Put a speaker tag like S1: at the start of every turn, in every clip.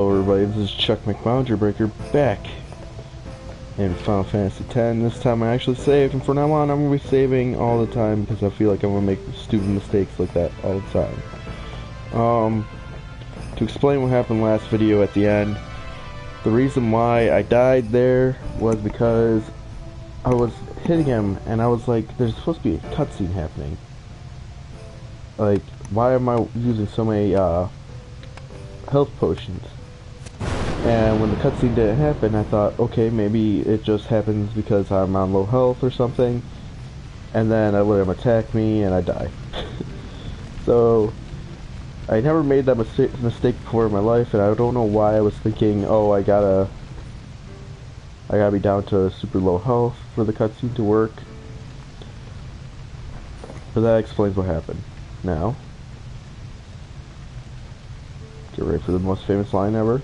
S1: Hello everybody, this is Chuck McBoundary Breaker back in Final Fantasy X. This time I actually saved, and from now on I'm going to be saving all the time because I feel like I'm going to make stupid mistakes like that all the time. To explain what happened last video at the end, the reason why I died there was because I was hitting him and I was like, there's supposed to be a cutscene happening. Like, why am I using so many health potions? And when the cutscene didn't happen, I thought, okay, maybe it just happens because I'm on low health or something. And then I let him attack me and I die. So, I never made that mistake before in my life, and I don't know why I was thinking, oh, I gotta be down to super low health for the cutscene to work. But that explains what happened. Now, get ready for the most famous line ever.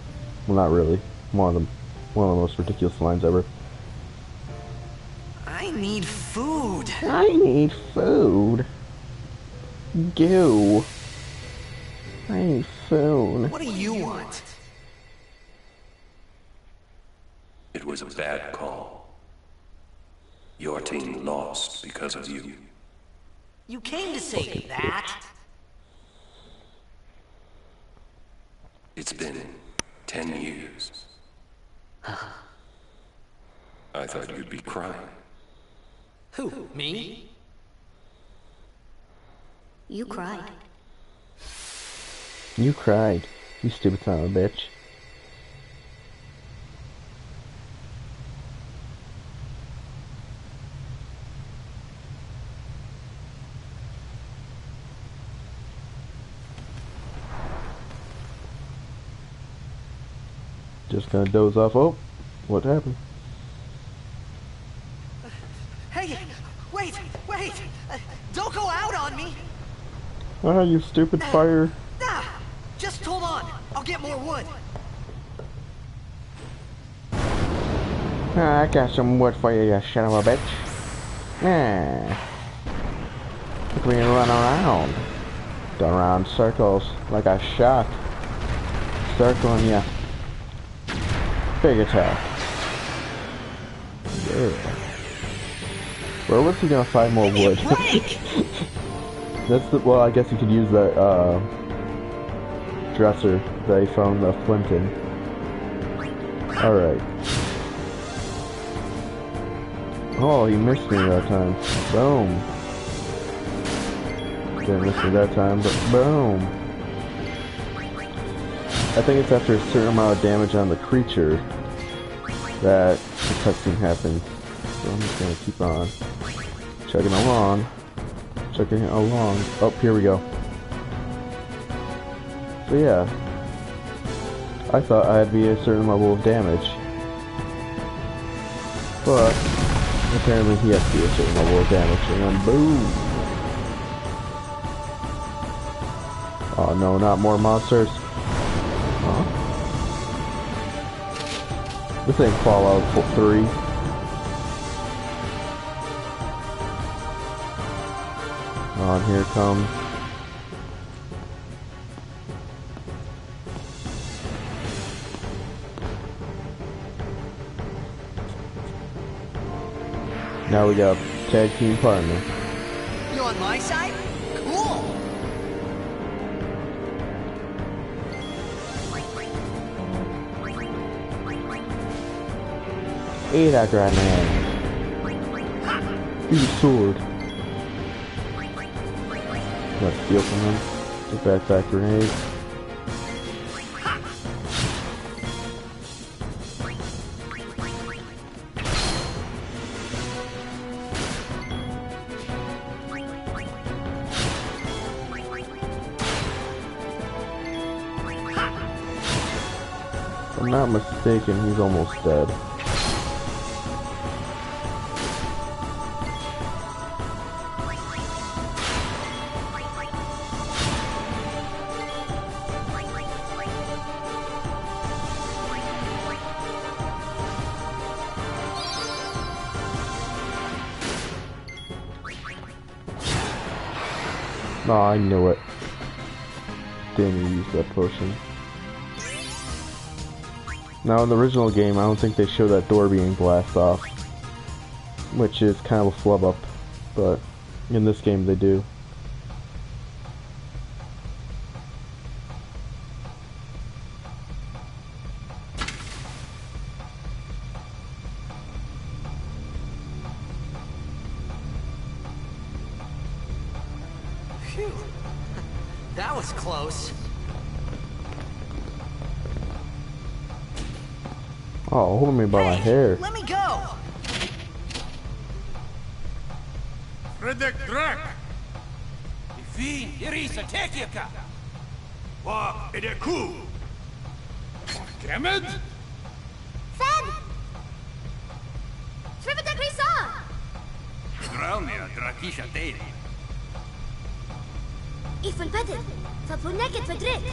S1: Well, not really. One of the most ridiculous lines ever.
S2: I need food.
S1: I need food. Go. I need food.
S2: What do you want?
S3: It was a bad call. Your team lost because of you.
S2: You came to say that?
S3: It's been 10 years. I thought you'd be crying.
S2: Who, me?
S4: You cried.
S1: You cried. You stupid son of a bitch. Just gonna doze off. Oh, what happened?
S2: Hey, wait! Don't go out on me!
S1: Ah, you stupid fire.
S2: Just hold on. I'll get more wood.
S1: Ah, I got some wood for you, you son of a bitch. Ah. Look at me run around. Going around circles like a shark. Circling ya. Big attack. Yeah. Where was he gonna find more wood? That's the, well, I guess you could use that, dresser that he found the flint in. Alright. Oh, he missed me that time. Boom. Didn't miss me that time, but boom. I think it's after a certain amount of damage on the creature that the cutscene happens. So I'm just gonna keep on chugging along. Oh, here we go. So yeah, I thought I'd be a certain level of damage, but apparently he has to be a certain level of damage, and then boom! Oh no, not more monsters! Huh? This ain't Fallout 3. On here it comes. Now we got tag team partner.
S2: You on my side? Cool!
S1: Eat a grenade. Use a sword. Let's steal from him. The backpack grenade. If I'm not mistaken, he's almost dead. Oh, I knew it. Didn't use that potion. Now in the original game, I don't think they show that door being blasted off, which is kind of a flub up, but in this game they do.
S2: Phew. That was close.
S1: Oh, holding me by my hair.
S2: Let me go.
S4: Fredek Drak!
S5: Fin, Irisa, Tekika!
S4: Wa Edeku! Kemed?
S6: Fed! Srivata Grisa!
S5: Draunia, Drakisha Deli.
S6: Ifun Petin, Fapuneket Vedrik.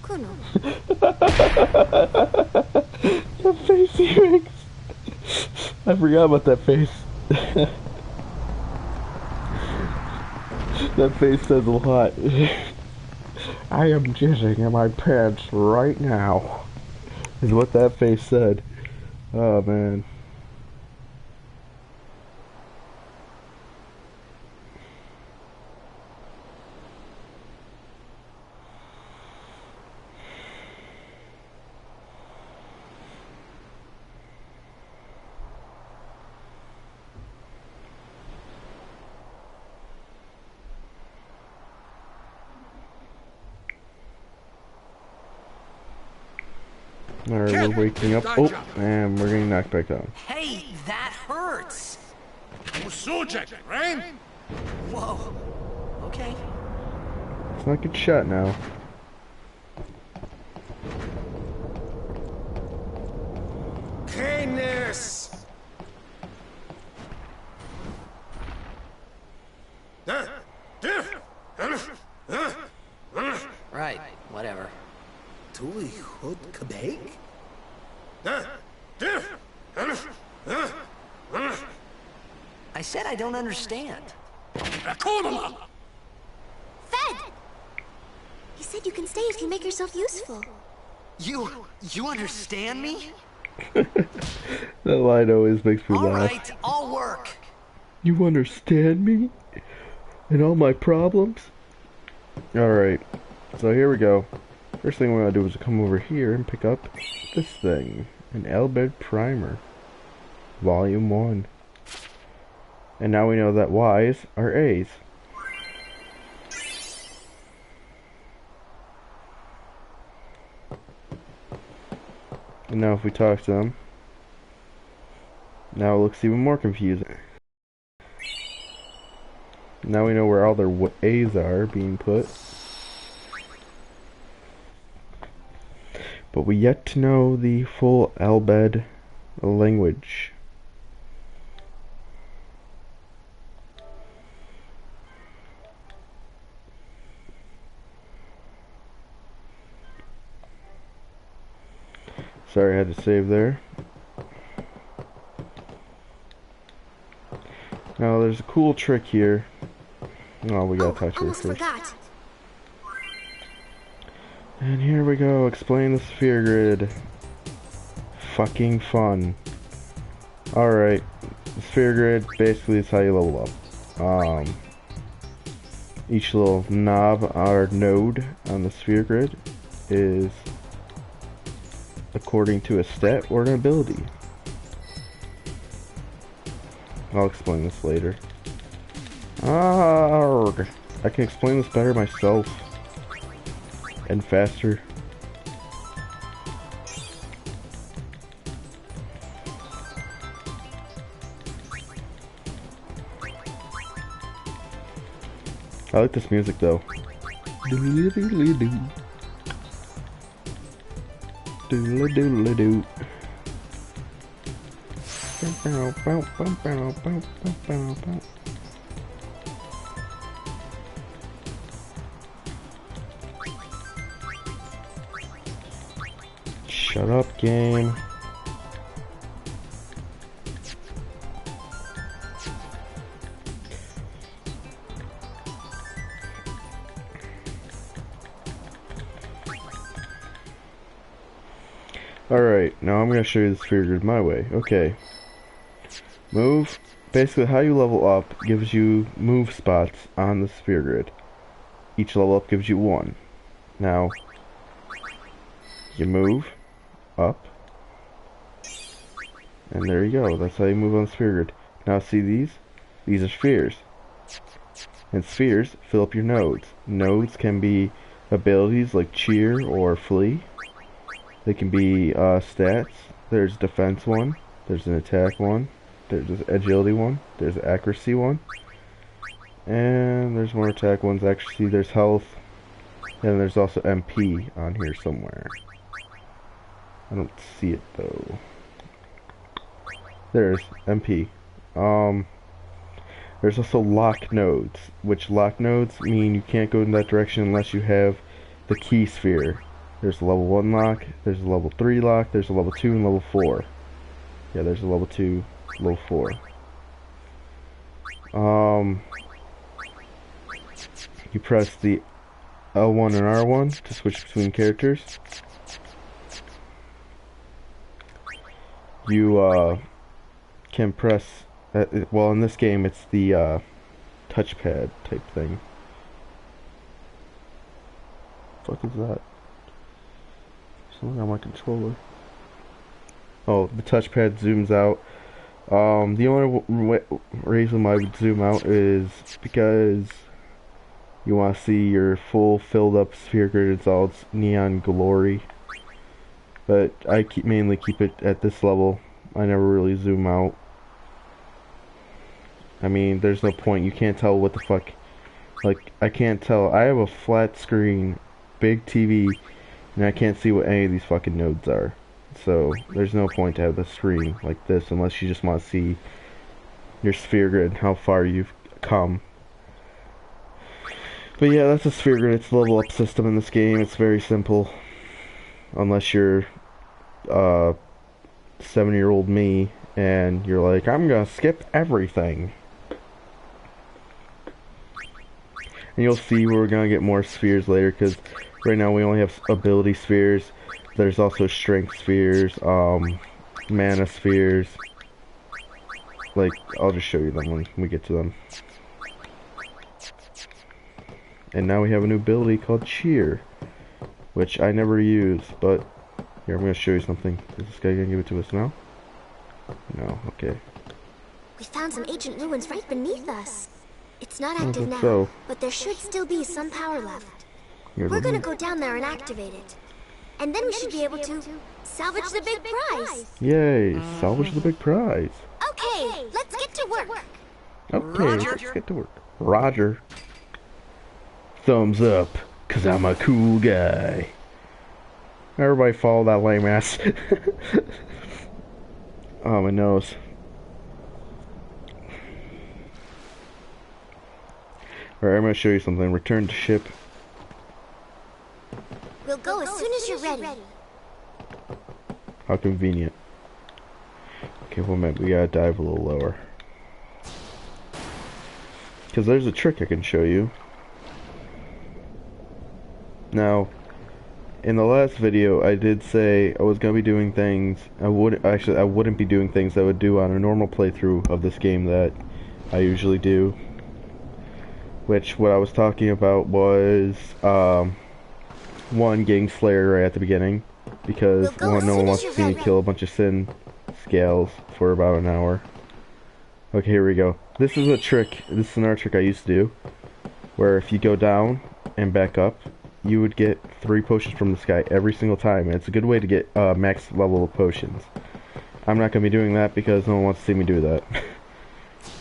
S6: Kuno.
S1: The face he makes. I forgot about that face. That face says a lot. I am jizzing in my pants right now, is what that face said. Oh man. Alright, we're waking up. Oh, and we're getting knocked back down.
S2: Hey, that hurts.
S4: Musujek, right?
S2: Whoa. Okay.
S1: It's not get shot now.
S4: Canis!
S2: Right, whatever.
S7: Tui Hud Kabake?
S2: I said I don't understand.
S4: Akomala!
S6: Fed! You said you can stay if you make yourself useful.
S2: You understand me?
S1: That line always makes me
S2: All
S1: laugh.
S2: right, I'll work.
S1: You understand me? And all my problems? Alright, so here we go. First thing we want to do is come over here and pick up this thing. An Elbed Primer. Volume 1. And now we know that Y's are A's. And now if we talk to them, now it looks even more confusing. Now we know where all their A's are being put. But we yet to know the full Elbed language. Sorry I had to save there. Now there's a cool trick here. Oh, we gotta touch her
S6: almost
S1: first.
S6: forgot.
S1: And here we go, explain the sphere grid. Fucking fun. Alright, the sphere grid basically is how you level up. Each little knob or node on the sphere grid is according to a stat or an ability. I'll explain this later. Arrgh. I can explain this better myself. And faster. I like this music though. Doodly-doodly-doo. Doodly-doodly-doo. Shut up, game. Alright, now I'm going to show you the sphere grid my way. Okay. Move. Basically, how you level up gives you move spots on the sphere grid. Each level up gives you one. Now, you move up. And there you go. That's how you move on the sphere grid. Now see these? These are spheres. And spheres fill up your nodes. Nodes can be abilities like cheer or flee. They can be stats. There's defense one. There's an attack one. There's an agility one. There's an accuracy one. And there's more attack ones. Accuracy. There's health. And there's also MP on here somewhere. I don't see it though. There's MP. There's also lock nodes, which lock nodes mean you can't go in that direction unless you have the key sphere. There's a level 1 lock, there's a level 3 lock, there's a level 2 and level 4. Yeah, there's a level 2, level 4. You press the L1 and R1 to switch between characters. You can press, well in this game it's the touchpad type thing. What the fuck is that? Something on my controller. Oh, the touchpad zooms out. The only reason why I would zoom out is because you want to see your full filled up sphere grid. It's all its neon glory. But I mainly keep it at this level. I never really zoom out. I mean, there's no point. You can't tell what the fuck. Like, I can't tell. I have a flat screen, big TV, and I can't see what any of these fucking nodes are. So, there's no point to have the screen like this unless you just want to see your sphere grid, how far you've come. But yeah, that's a sphere grid. It's a level up system in this game. It's very simple. Unless you're 7-year-old me and you're like, I'm gonna skip everything. And you'll see we're gonna get more spheres later, because right now we only have ability spheres. There's also strength spheres, mana spheres. Like, I'll just show you them when we get to them. And now we have a new ability called Cheer, which I never use, but here, I'm gonna show you something. Is this guy gonna give it to us now? No, okay.
S6: We found some ancient ruins right beneath us. It's not active now,
S1: so.
S6: but there should still be some power left.
S1: Here's
S6: We're
S1: the-
S6: gonna go down there and activate it. And then we should be able to salvage the big prize.
S1: Yay! Salvage the big prize.
S6: Okay, let's get to work.
S1: Okay,
S2: Roger.
S1: let's get to work. Roger. Thumbs up, cause I'm a cool guy. Everybody follow that lame ass. Oh, my nose. Alright, I'm gonna show you something. Return to ship.
S6: We'll go as soon as you're ready.
S1: How convenient. Okay, one minute. We gotta dive a little lower. Because there's a trick I can show you. Now, in the last video, I did say I was gonna be doing things. I wouldn't be doing things I would do on a normal playthrough of this game that I usually do. Which, what I was talking about was, one, getting Slayer right at the beginning. Because,
S6: We'll go
S1: one,
S6: as
S1: no
S6: soon
S1: one
S6: as
S1: wants to
S6: you're
S1: see me
S6: ready.
S1: kill a bunch of Sin Scales for about an hour. Okay, here we go. This is a trick. This is another trick I used to do. Where if you go down and back up, you would get 3 potions from the sky every single time. And it's a good way to get max level of potions. I'm not going to be doing that because no one wants to see me do that.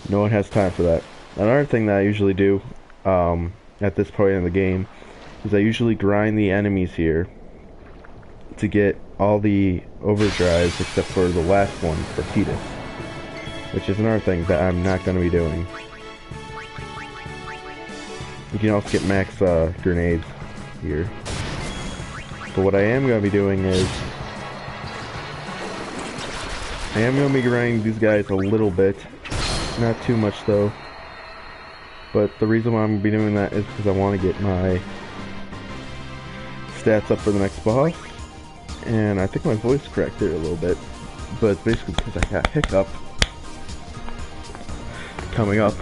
S1: No one has time for that. Another thing that I usually do at this point in the game is I usually grind the enemies here to get all the overdrives except for the last one for Tidus, which is another thing that I'm not going to be doing. You can also get max grenades here. But what I am going to be doing is I am going to be grinding these guys a little bit. Not too much though. But the reason why I'm going to be doing that is because I want to get my stats up for the next boss. And I think my voice cracked there a little bit, but it's basically because I got hiccup coming up,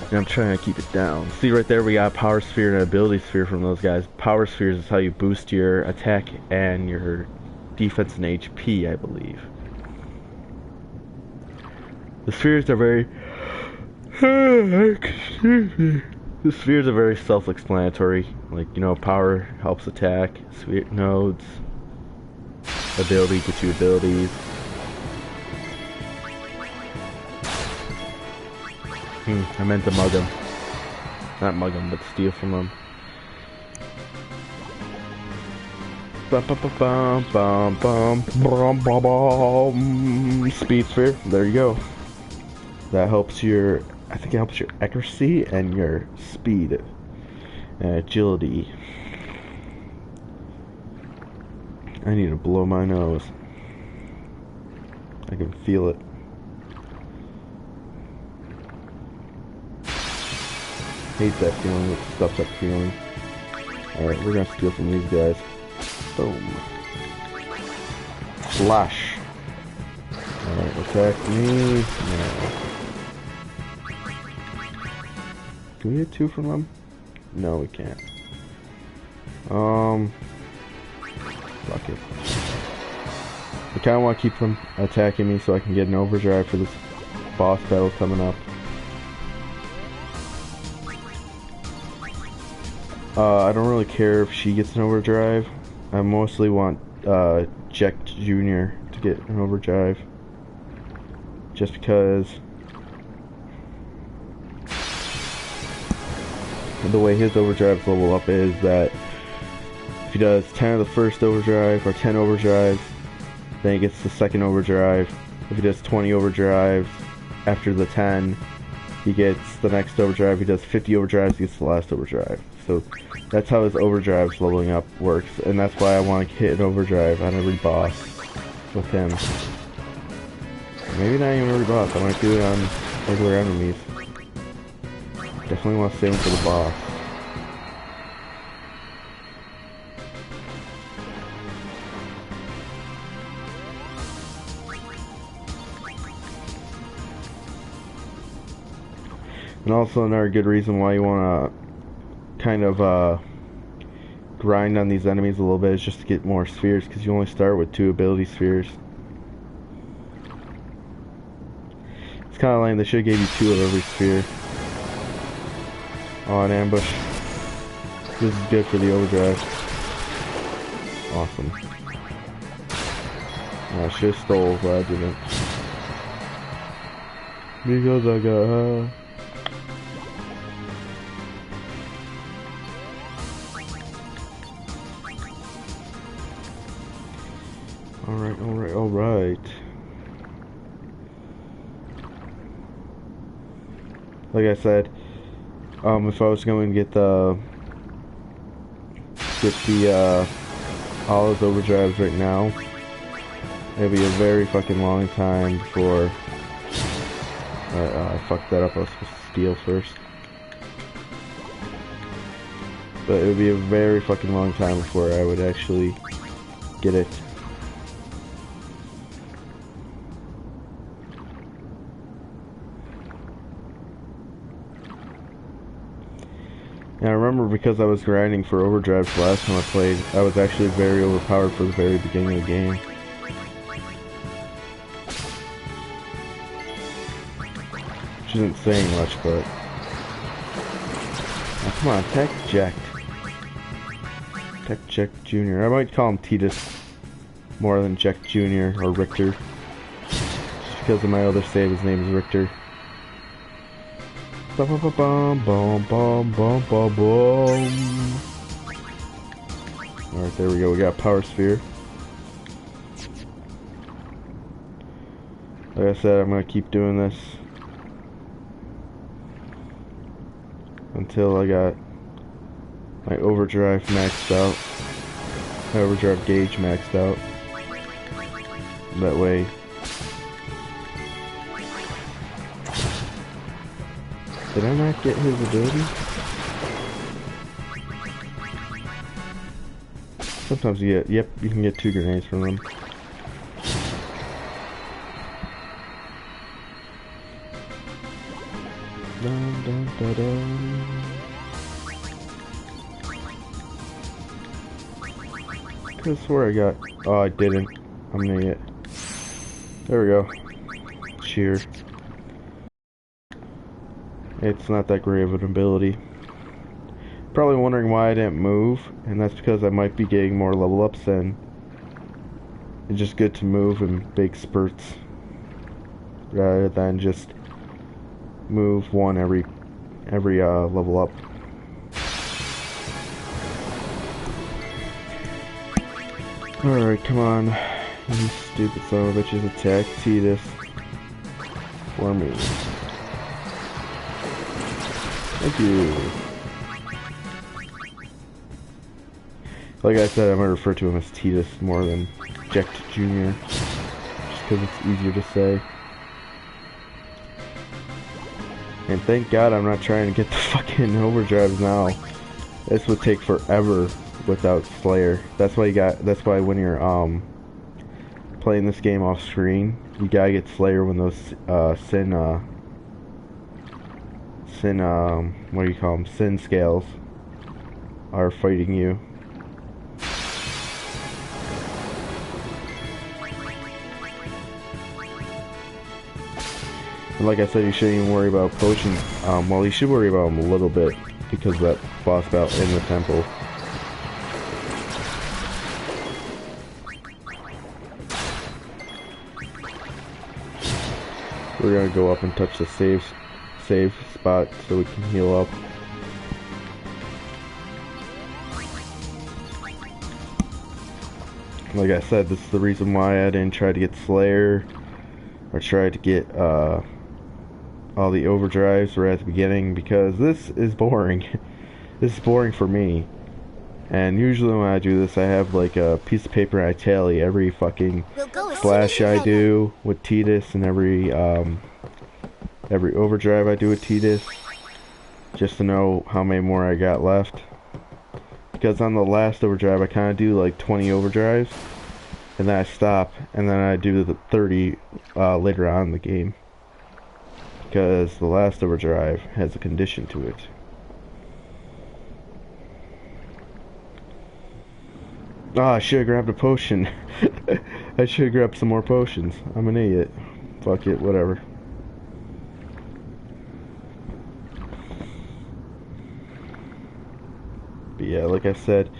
S1: and I'm trying to keep it down. See right there, we got power sphere and ability sphere from those guys. Power spheres is how you boost your attack and your defense and HP, I believe. The spheres are very excuse me. The spheres are very self-explanatory. Like, you know, power helps attack, sphere nodes, ability gets you abilities. I meant to mug him. Not mug him, but steal from him. Bum, bum, bum, bum, bum, bum, bum, bum. Speed sphere, there you go. That helps your, I think it helps your accuracy and your speed and agility. I need to blow my nose. I can feel it. Hate that feeling, it stuffs up feeling. Alright, we're gonna steal from these guys. Boom. Slash. Alright, attack me. No. Can we get 2 from them? No, we can't. Fuck it. I kinda wanna keep them attacking me so I can get an overdrive for this boss battle coming up. I don't really care if she gets an overdrive. I mostly want Jack Jr. to get an overdrive. Just because the way his overdrives level up is that if he does 10 of the first overdrive or 10 overdrives, then he gets the second overdrive. If he does 20 overdrives after the 10, he gets the next overdrive. If he does 50 overdrives, he gets the last overdrive. So that's how his overdrives leveling up works, and that's why I want to hit an overdrive on every boss with him. Maybe not even every boss, I might do it on regular enemies. Definitely want to save him for the boss. And also another good reason why you want to kind of grind on these enemies a little bit is just to get more spheres, because you only start with 2 ability spheres. It's kind of lame, they should have gave you 2 of every sphere. Oh, an ambush. This is good for the overdrive. Awesome. I should have stole, but I didn't. Because I got high. Alright. Like I said, if I was going to get the all those overdrives right now, it'd be a very fucking long time before I fucked that up. I was supposed to steal first. But it would be a very fucking long time before I would actually get it. And I remember because I was grinding for overdrives last time I played, I was actually very overpowered for the very beginning of the game. Which isn't saying much, but... Oh, come on, attack Jack. Attack Jack Jr. I might call him Titus more than Jack Jr. or Richter. Just because of my other save, his name is Richter. Bum, bum, bum, bum, bum, bum, bum, bum. Alright, there we go. We got Power Sphere. Like I said, I'm going to keep doing this until I got my overdrive maxed out. My overdrive gauge maxed out. That way did I not get his ability? Sometimes you get, yep, you can get 2 grenades from them. Dun, dun, dun, dun. I could swear I got, oh I didn't, I'm an idiot. There we go. Cheer. It's not that great of an ability. Probably wondering why I didn't move, and that's because I might be getting more level ups, and it's just good to move in big spurts rather than just move one every level up. Alright, come on. You stupid son of a bitches, attack Tidus for me. Thank you. Like I said, I'm gonna refer to him as Tidus more than Jecht Jr. Just because it's easier to say. And thank God I'm not trying to get the fucking overdrives now. This would take forever without Slayer. That's why when you're playing this game off screen, you gotta get Slayer when those what do you call them? Sin scales are fighting you. And like I said, you shouldn't even worry about potions. Well, you should worry about them a little bit because of that boss battle in the temple. We're gonna go up and touch the save spot so we can heal up. Like I said, this is the reason why I didn't try to get Slayer or try to get all the overdrives right at the beginning, because this is boring. This is boring for me. And usually when I do this, I have like a piece of paper and I tally every fucking slash I do with Tidus and every overdrive I do with Tidus, just to know how many more I got left. Because on the last overdrive I kind of do like 20 overdrives and then I stop, and then I do the 30 later on in the game, because the last overdrive has a condition to it. Ah, I should have grabbed a potion. I should have grabbed some more potions. I'm an idiot. Fuck it, whatever. But yeah, like I said,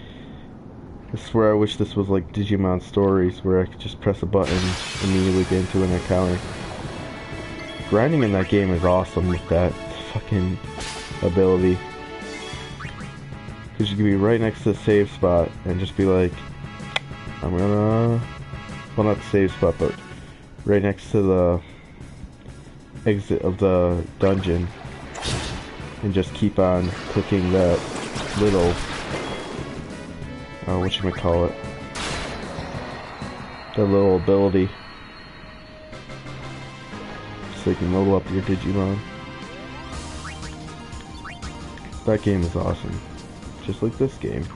S1: this is where I wish this was like Digimon Stories, where I could just press a button and immediately get into an encounter. Grinding in that game is awesome with that fucking ability. Because you can be right next to the save spot and just be like, I'm gonna... Well, not the save spot, but right next to the exit of the dungeon. And just keep on clicking that little... whatchamacallit. That little ability. So you can level up your Digimon. That game is awesome. Just like this game.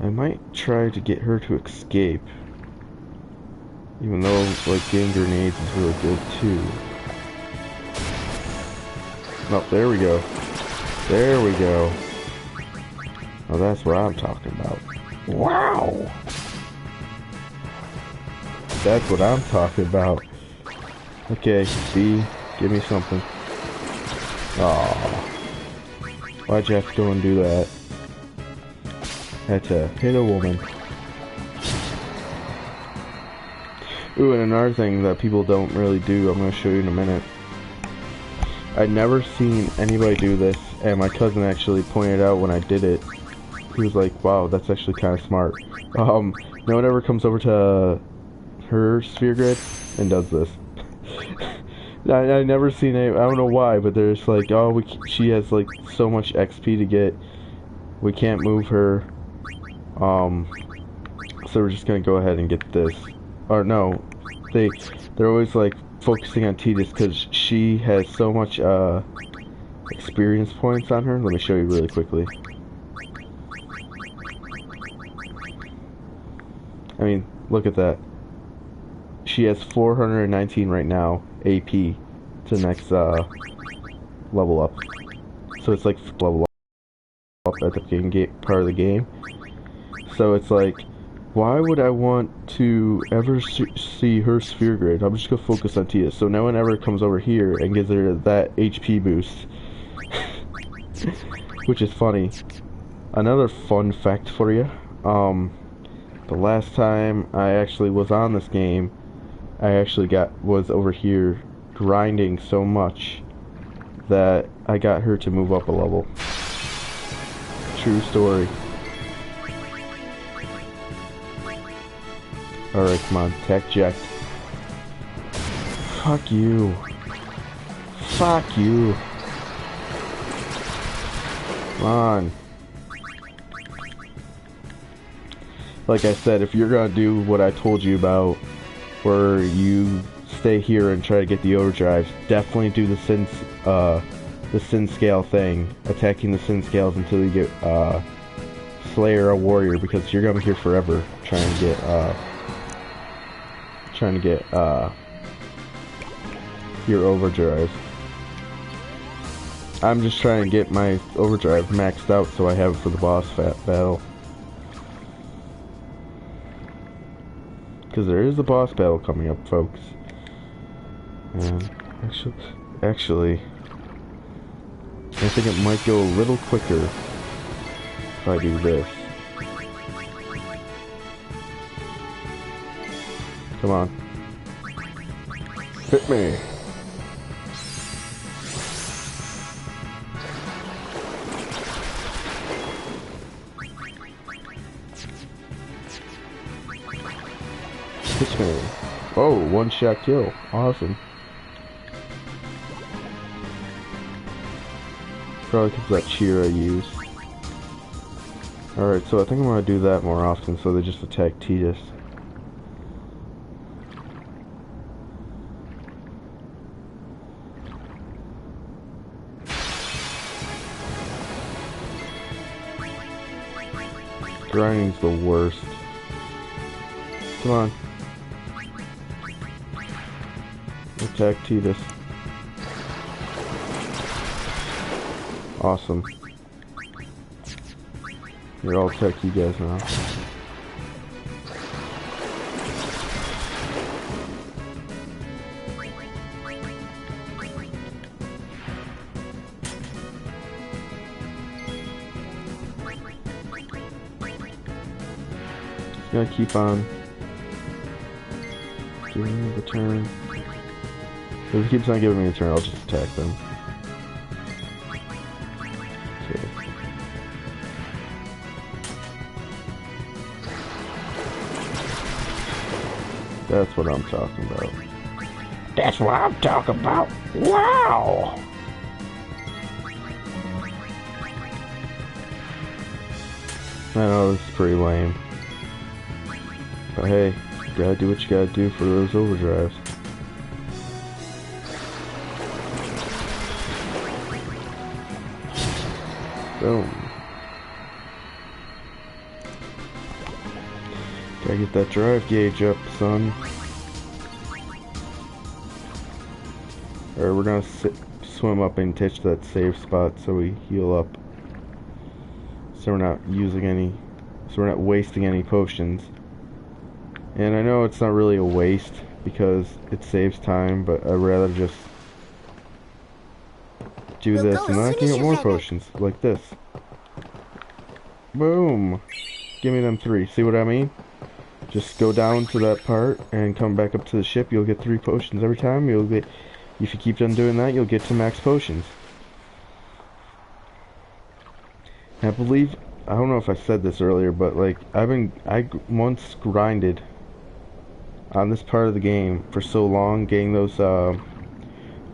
S1: I might try to get her to escape. Even though, like, getting grenades is really good too. Oh, there we go. There we go. Oh, that's what I'm talking about. Wow! That's what I'm talking about. Okay, B, give me something. Aww. Why'd you have to go and do that? Had to hit a woman. Ooh, and another thing that people don't really do, I'm going to show you in a minute. I'd never seen anybody do this, and my cousin actually pointed out when I did it. He was like, wow, that's actually kind of smart. No one ever comes over to her sphere grid and does this. I never seen it. I don't know why, but there's like, oh, she has like so much XP to get. We can't move her. So we're just gonna go ahead and get this. Or no, they're always like focusing on Tidus because she has so much experience points on her. Let me show you really quickly. I mean, look at that. She has 419 right now, AP, to the next level up. So it's like level up at the part of the game. So it's like, why would I want to ever see her sphere grid? I'm just gonna focus on Tia. So no one ever comes over here and gives her that HP boost. Which is funny. Another fun fact for you. The last time I actually was on this game, I actually was over here grinding so much that I got her to move up a level. True story. Alright, come on, tech jet. Fuck you. Fuck you. Come on. Like I said, if you're gonna do what I told you about, where you stay here and try to get the overdrives, definitely do the sin scale thing, attacking the sin scales until you get Slayer or Warrior, because you're gonna be here forever trying to get your overdrive. I'm just trying to get my overdrive maxed out so I have it for the boss battle. Because there is a boss battle coming up, folks. And actually, I think it might go a little quicker if I do this. Come on. Hit me. Hit me. Oh, one-shot kill. Awesome. Probably because of that cheer I use. Alright, so I think I'm going to do that more often so they just attack Tidus. Grinding's the worst. Come on. Attack Tidus. Awesome. Here, I'll attack you guys now. Just gonna keep on giving me the turn. If he keeps on giving me a turn, I'll just attack them. Okay. That's what I'm talking about. That's what I'm talking about. Wow! I know this is pretty lame. But hey, you gotta do what you gotta do for those overdrives. Boom. Gotta get that drive gauge up, son. Or we're gonna swim up and touch that save spot so we heal up. So we're not using any, so we're not wasting any potions. And I know it's not really a waste because it saves time, but I'd rather just do this and then I can get more potions like this. Boom! Give me them 3. See what I mean? Just go down to that part and come back up to the ship. You'll get 3 potions every time. You'll get, if you keep on doing that, you'll get to max potions. I believe, I don't know if I said this earlier, but like I once grinded on this part of the game for so long, getting those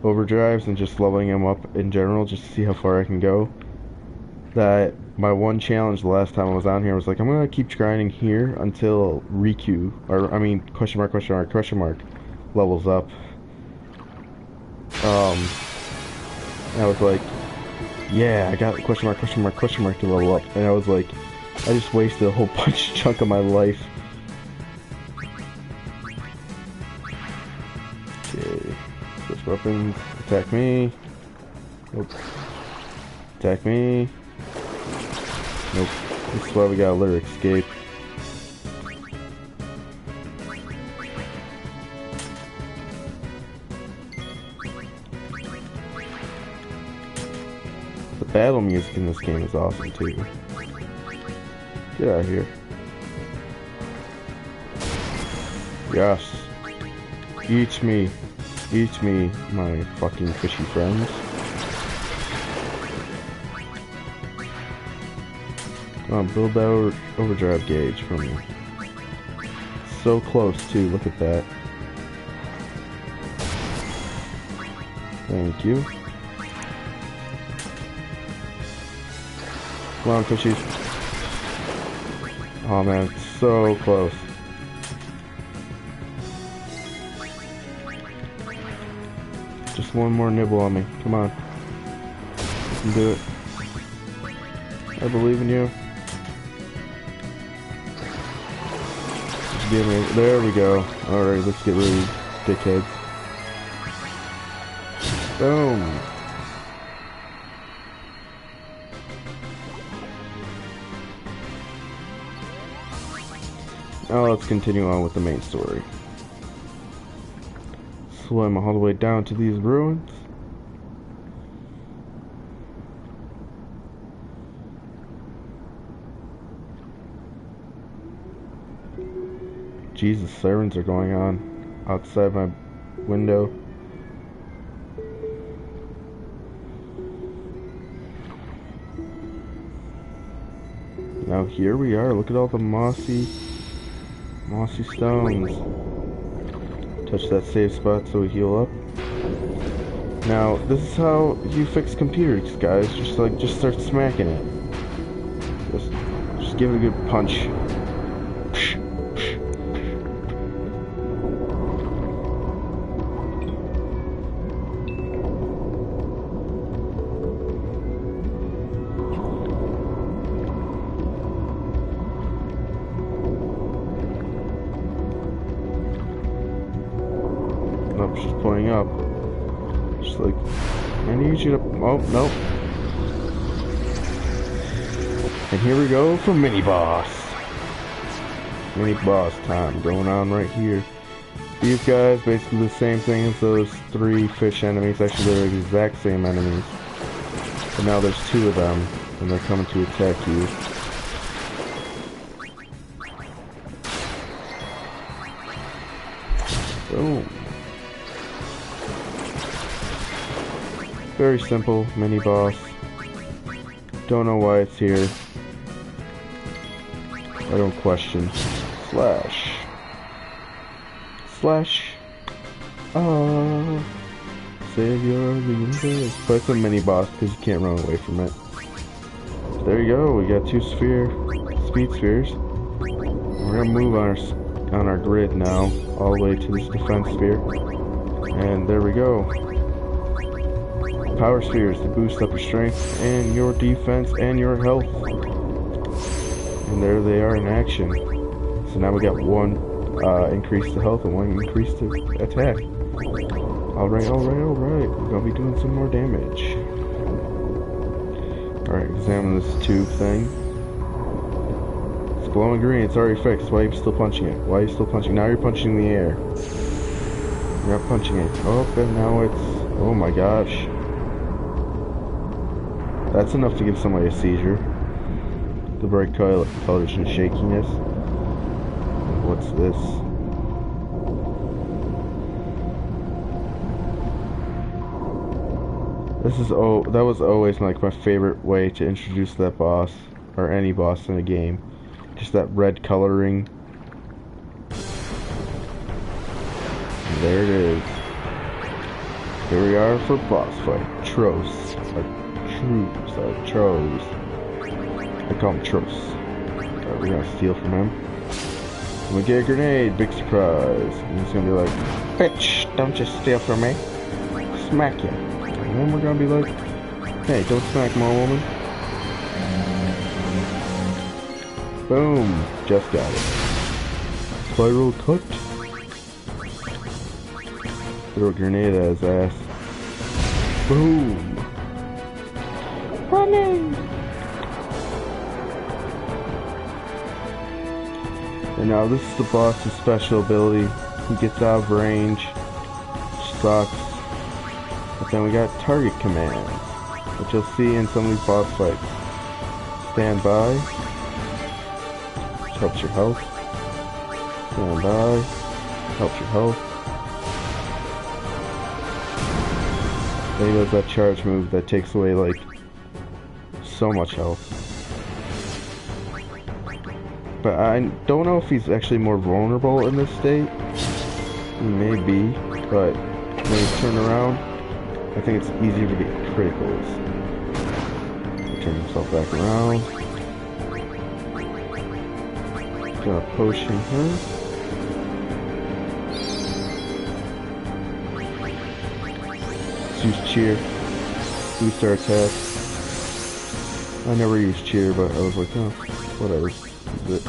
S1: overdrives and just leveling them up in general, just to see how far I can go, that my one challenge the last time I was on here was like, I'm gonna keep grinding here until Riku, or I mean question mark levels up. I was like, Yeah, I got question mark to level up, and I was like, I just wasted a whole chunk of my life. Okay, switch weapons. Attack me. Nope. Attack me. Nope. This is why we gotta let her escape. The battle music in this game is awesome too. Get out of here. Yes. Eat me. Eat me, my fucking fishy friends. Come on, build that overdrive gauge for me. So close too, look at that. Thank you. Come on, fishies. Oh man, it's so close. Just one more nibble on me. Come on. You can do it. I believe in you. Just give me. There we go. Alright, let's get rid of these dickheads. Boom. Now let's continue on with the main story. Swim all the way down to these ruins. Jesus, sirens are going on outside my window. Now here we are. Look at all the mossy stones. Touch that save spot so we heal up. Now, this is how you fix computers, guys. Just start smacking it. Just give it a good punch. Nope, she's pointing up. Just like, I need you to. Oh, nope. And here we go for mini boss. Mini boss time going on right here. These guys basically the same thing as those 3 fish enemies. Actually, they're the exact same enemies. But now there's 2 of them, and they're coming to attack you. Boom. Very simple mini boss. Don't know why it's here. I don't question. Slash. Slash. Oh. Savior of the universe. But it's a mini boss because you can't run away from it. There you go. We got 2 speed spheres. We're gonna move on our grid now, all the way to this defense sphere. And there we go. Power spheres to boost up your strength and your defense and your health. And there they are in action. So now we got 1 increase to health and 1 increase to attack. Alright. We're gonna be doing some more damage. Alright, examine this tube thing. It's glowing green, it's already fixed. Why are you still punching it? Why are you still punching? Now you're punching the air. You're not punching it. Oh, and now it's... Oh my gosh. That's enough to give somebody a seizure. The bright colors and shakiness. What's this? That was always like my favorite way to introduce that boss, or any boss in a game. Just that red coloring. And there it is. Here we are for boss fight. Tros. Tros. I call him Tros. We're gonna steal from him. We get a grenade, big surprise. And he's gonna be like, bitch, don't just steal from me. Smack you. And then we're gonna be like, Hey, don't smack more, woman. Boom. Just got it. Spiral cut. Throw a grenade at his ass. Boom. Running. And now this is the boss's special ability. He gets out of range. Which sucks. But then we got target commands, which you'll see in some of these boss fights. Stand by. Which helps your health. Stand by. Helps your health. Then he does that charge move that takes away like so much health. But I don't know if he's actually more vulnerable in this state. Maybe, but when you turn around, I think it's easier to get criticals. Turn himself back around. Got a potion here. Let's use cheer. Boost our attack. I never used cheer, but I was like, oh, whatever. Use it.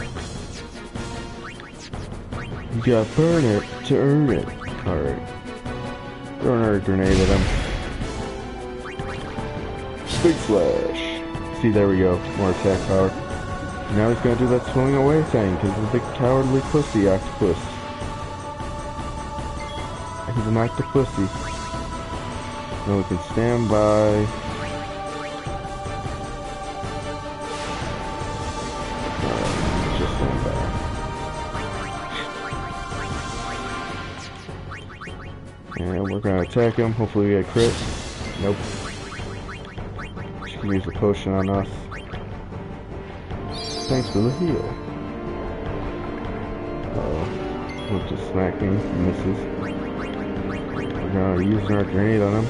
S1: You gotta burn it to earn it. Alright. Throw another grenade at him. Big Slash. See, there we go. More attack power. Now he's gonna do that swimming away thing, because he's a big cowardly pussy octopus. He's an octopussy. Now we can stand by. Just stand by. And we're gonna attack him. Hopefully we get a crit. Nope. She can use a potion on us. Thanks for the heal. Uh-oh. He'll just smack me. He misses. We're gonna use our grenade on him.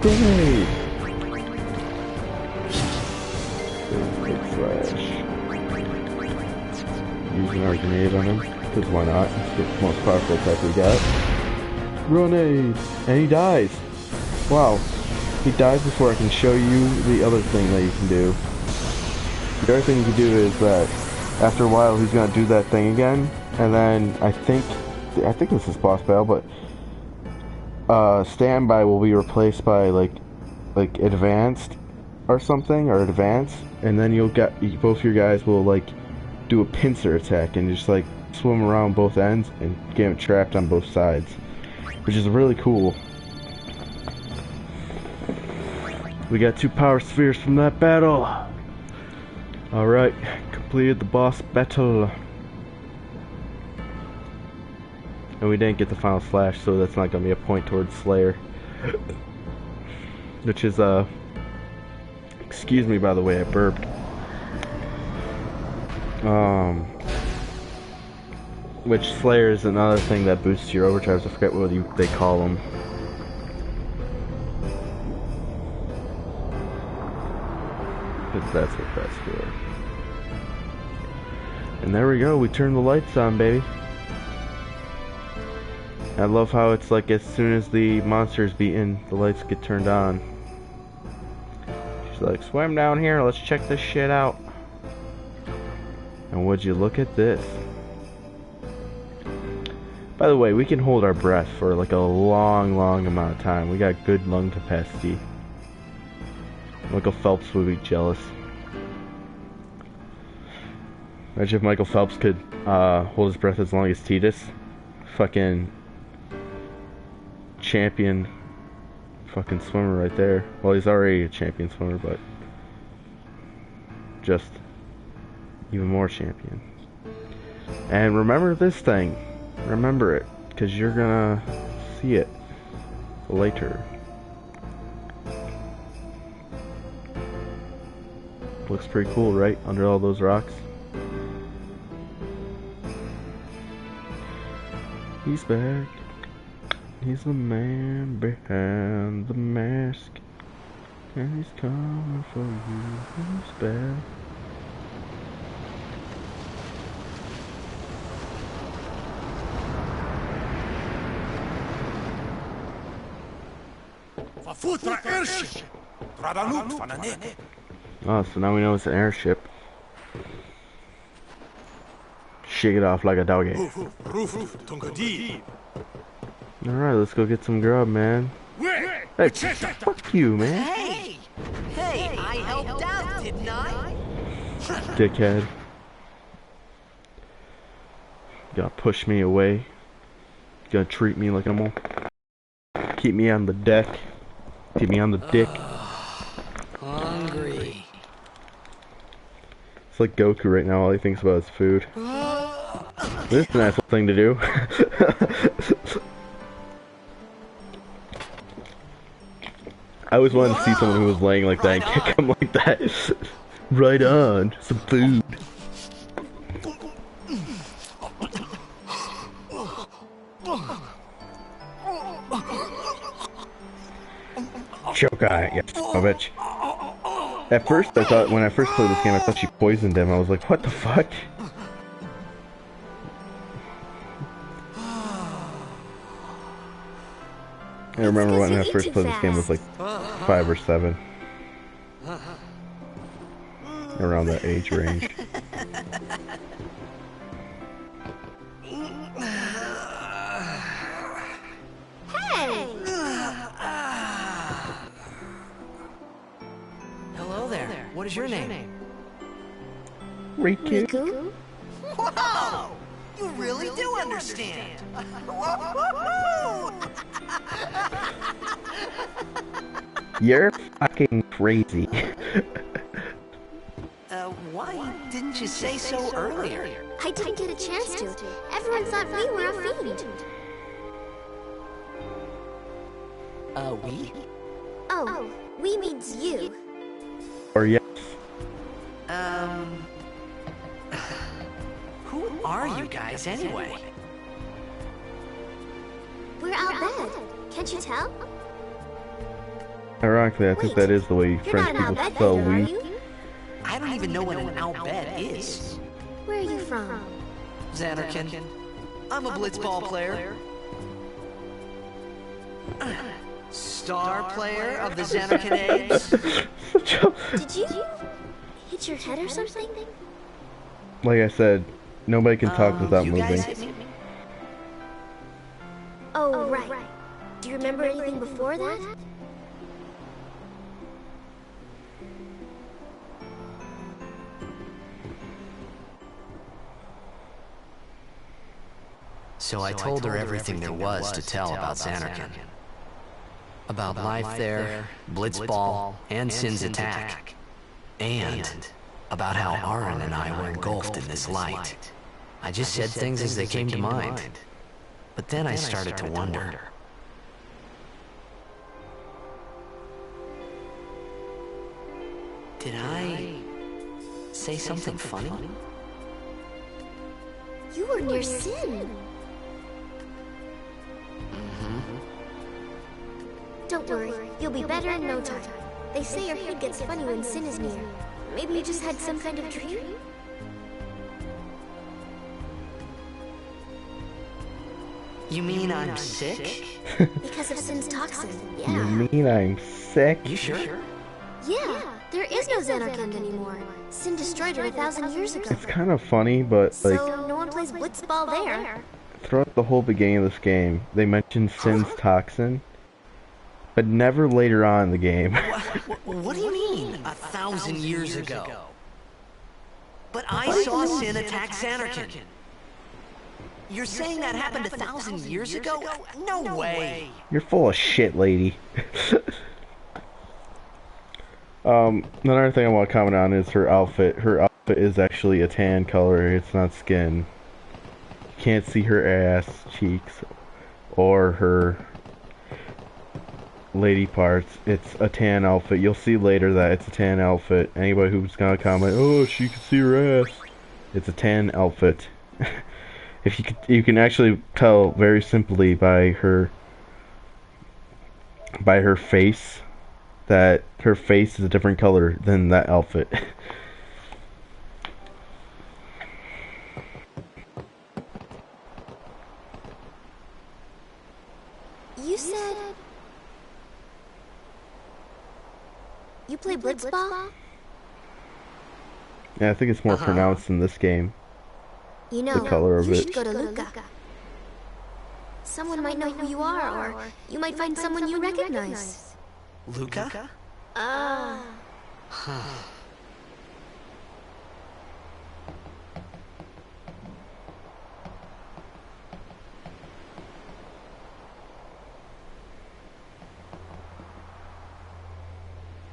S1: Grenade! Big Slash. Using our grenade on him. Because why not? It's the most powerful attack we got. Grenade! And he dies! Wow. He dies before I can show you the other thing that you can do. The other thing you can do is that after a while he's gonna do that thing again, and then I think this is boss battle, but standby will be replaced by like advanced or something, or advanced, and then you'll get both your guys will like do a pincer attack and just like swim around both ends and get him trapped on both sides, which is really cool. We got 2 power spheres from that battle. Alright, completed the boss battle. And we didn't get the final slash, so that's not gonna be a point towards Slayer. Which is, excuse me by the way, I burped. Which Slayer is another thing that boosts your overdrives. I forget what they call them. But that's what that's for. And there we go, we turned the lights on, baby. I love how it's like as soon as the monster's beaten, the lights get turned on. She's like, swim down here, let's check this shit out. And would you look at this? By the way, we can hold our breath for like a long amount of time. We got good lung capacity. Michael Phelps would be jealous. Imagine if Michael Phelps could hold his breath as long as Titus. Fucking champion fucking swimmer right there. Well, he's already a champion swimmer, but just even more champion. And remember this thing. Remember it, because you're gonna see it later. Looks pretty cool, right? Under all those rocks. He's back. He's the man behind the mask. And he's coming for you. He's back.
S4: For Futra airship. Tradanut van een net.
S1: Oh, so now we know it's an airship. Shake it off like a doggy.
S4: Roof Tungadi.
S1: Alright, let's go get some grub, man.
S4: Where?
S1: Hey, fuck you, man.
S2: Hey! Hey, I helped out, didn't I?
S1: Dickhead. Gotta push me away. Gotta treat me like an animal. Keep me on the deck. Keep me on the dick.
S2: Hungry.
S1: It's like Goku right now, all he thinks about is food. This is a nice little thing to do. I always wanted to see someone who was laying like that and kick him like that. Right on, some food. Choke eye, yes, a bitch. At first, I thought, when I first played this game, I thought she poisoned him. I was like, what the fuck? I remember when I first played this game, it was like 5 or 7. Around that age range.
S2: Hello there. What is your name?
S1: Riku.
S6: Riku?
S2: Whoa! You really do understand.
S1: You're fucking crazy.
S2: Why didn't you say so earlier?
S6: I didn't get a chance to. Everyone thought we were a fiend.
S2: We?
S6: Oh, we means you.
S1: Or yes.
S2: Who are you guys anyway?
S6: We're Albed. Can't you tell?
S1: Ironically, I think that is the way
S6: You're
S1: French
S6: not
S1: people
S6: Albed
S1: spell
S6: either, are
S1: weed.
S6: you?
S2: I don't even know what an Albed is.
S6: Where are you from?
S2: Xanarkin. I'm a blitzball player. Star player of the Xanarkin Apes.
S6: Did you hit your head or something?
S1: Like I said, nobody can talk without
S2: you
S1: moving.
S2: guys hit me?
S6: Oh, right. Do you remember anything before that?
S8: So I told her everything there was to tell about Xanarkin. About life there, Blitzball, and Sin's attack. And about how Aaron and I were engulfed in this light. I just said things as they came to mind. But then I started to wonder. Did I say something funny?
S6: You were near Sin. Don't worry, you'll be better in no time. They say your head gets funny when Sin is near. Maybe you just had some kind of dream?
S2: You mean I'm sick?
S6: Because of Sin's toxin,
S1: You
S6: yeah.
S1: mean I'm sick?
S8: You sure?
S6: Yeah, there is no Xanarkand anymore. Sin destroyed it 1,000 years ago.
S1: It's kind of funny, but like,
S6: So no one plays blitzball there.
S1: throughout the whole beginning of this game, they mentioned Sin's toxin, but never later on in the game.
S2: What do you mean, 1,000 years ago? But I saw Sin attack Xanarkin. You're saying that happened 1,000 years ago? No way!
S1: You're full of shit, lady. Another thing I want to comment on is her outfit. Her outfit is actually a tan color, it's not skin. You can't see her ass, cheeks, or her lady parts. It's a tan outfit. You'll see later that it's a tan outfit. Anybody who's gonna comment, oh, she can see her ass. It's a tan outfit. If you can actually tell very simply by her face that her face is a different color than that outfit.
S6: You said You play Blitzball?
S1: Yeah, I think it's more pronounced in this game.
S6: You know,
S1: The color of
S6: you
S1: it.
S6: should go to Luca. Someone might know who you are, or you might find someone you recognize.
S2: Luca?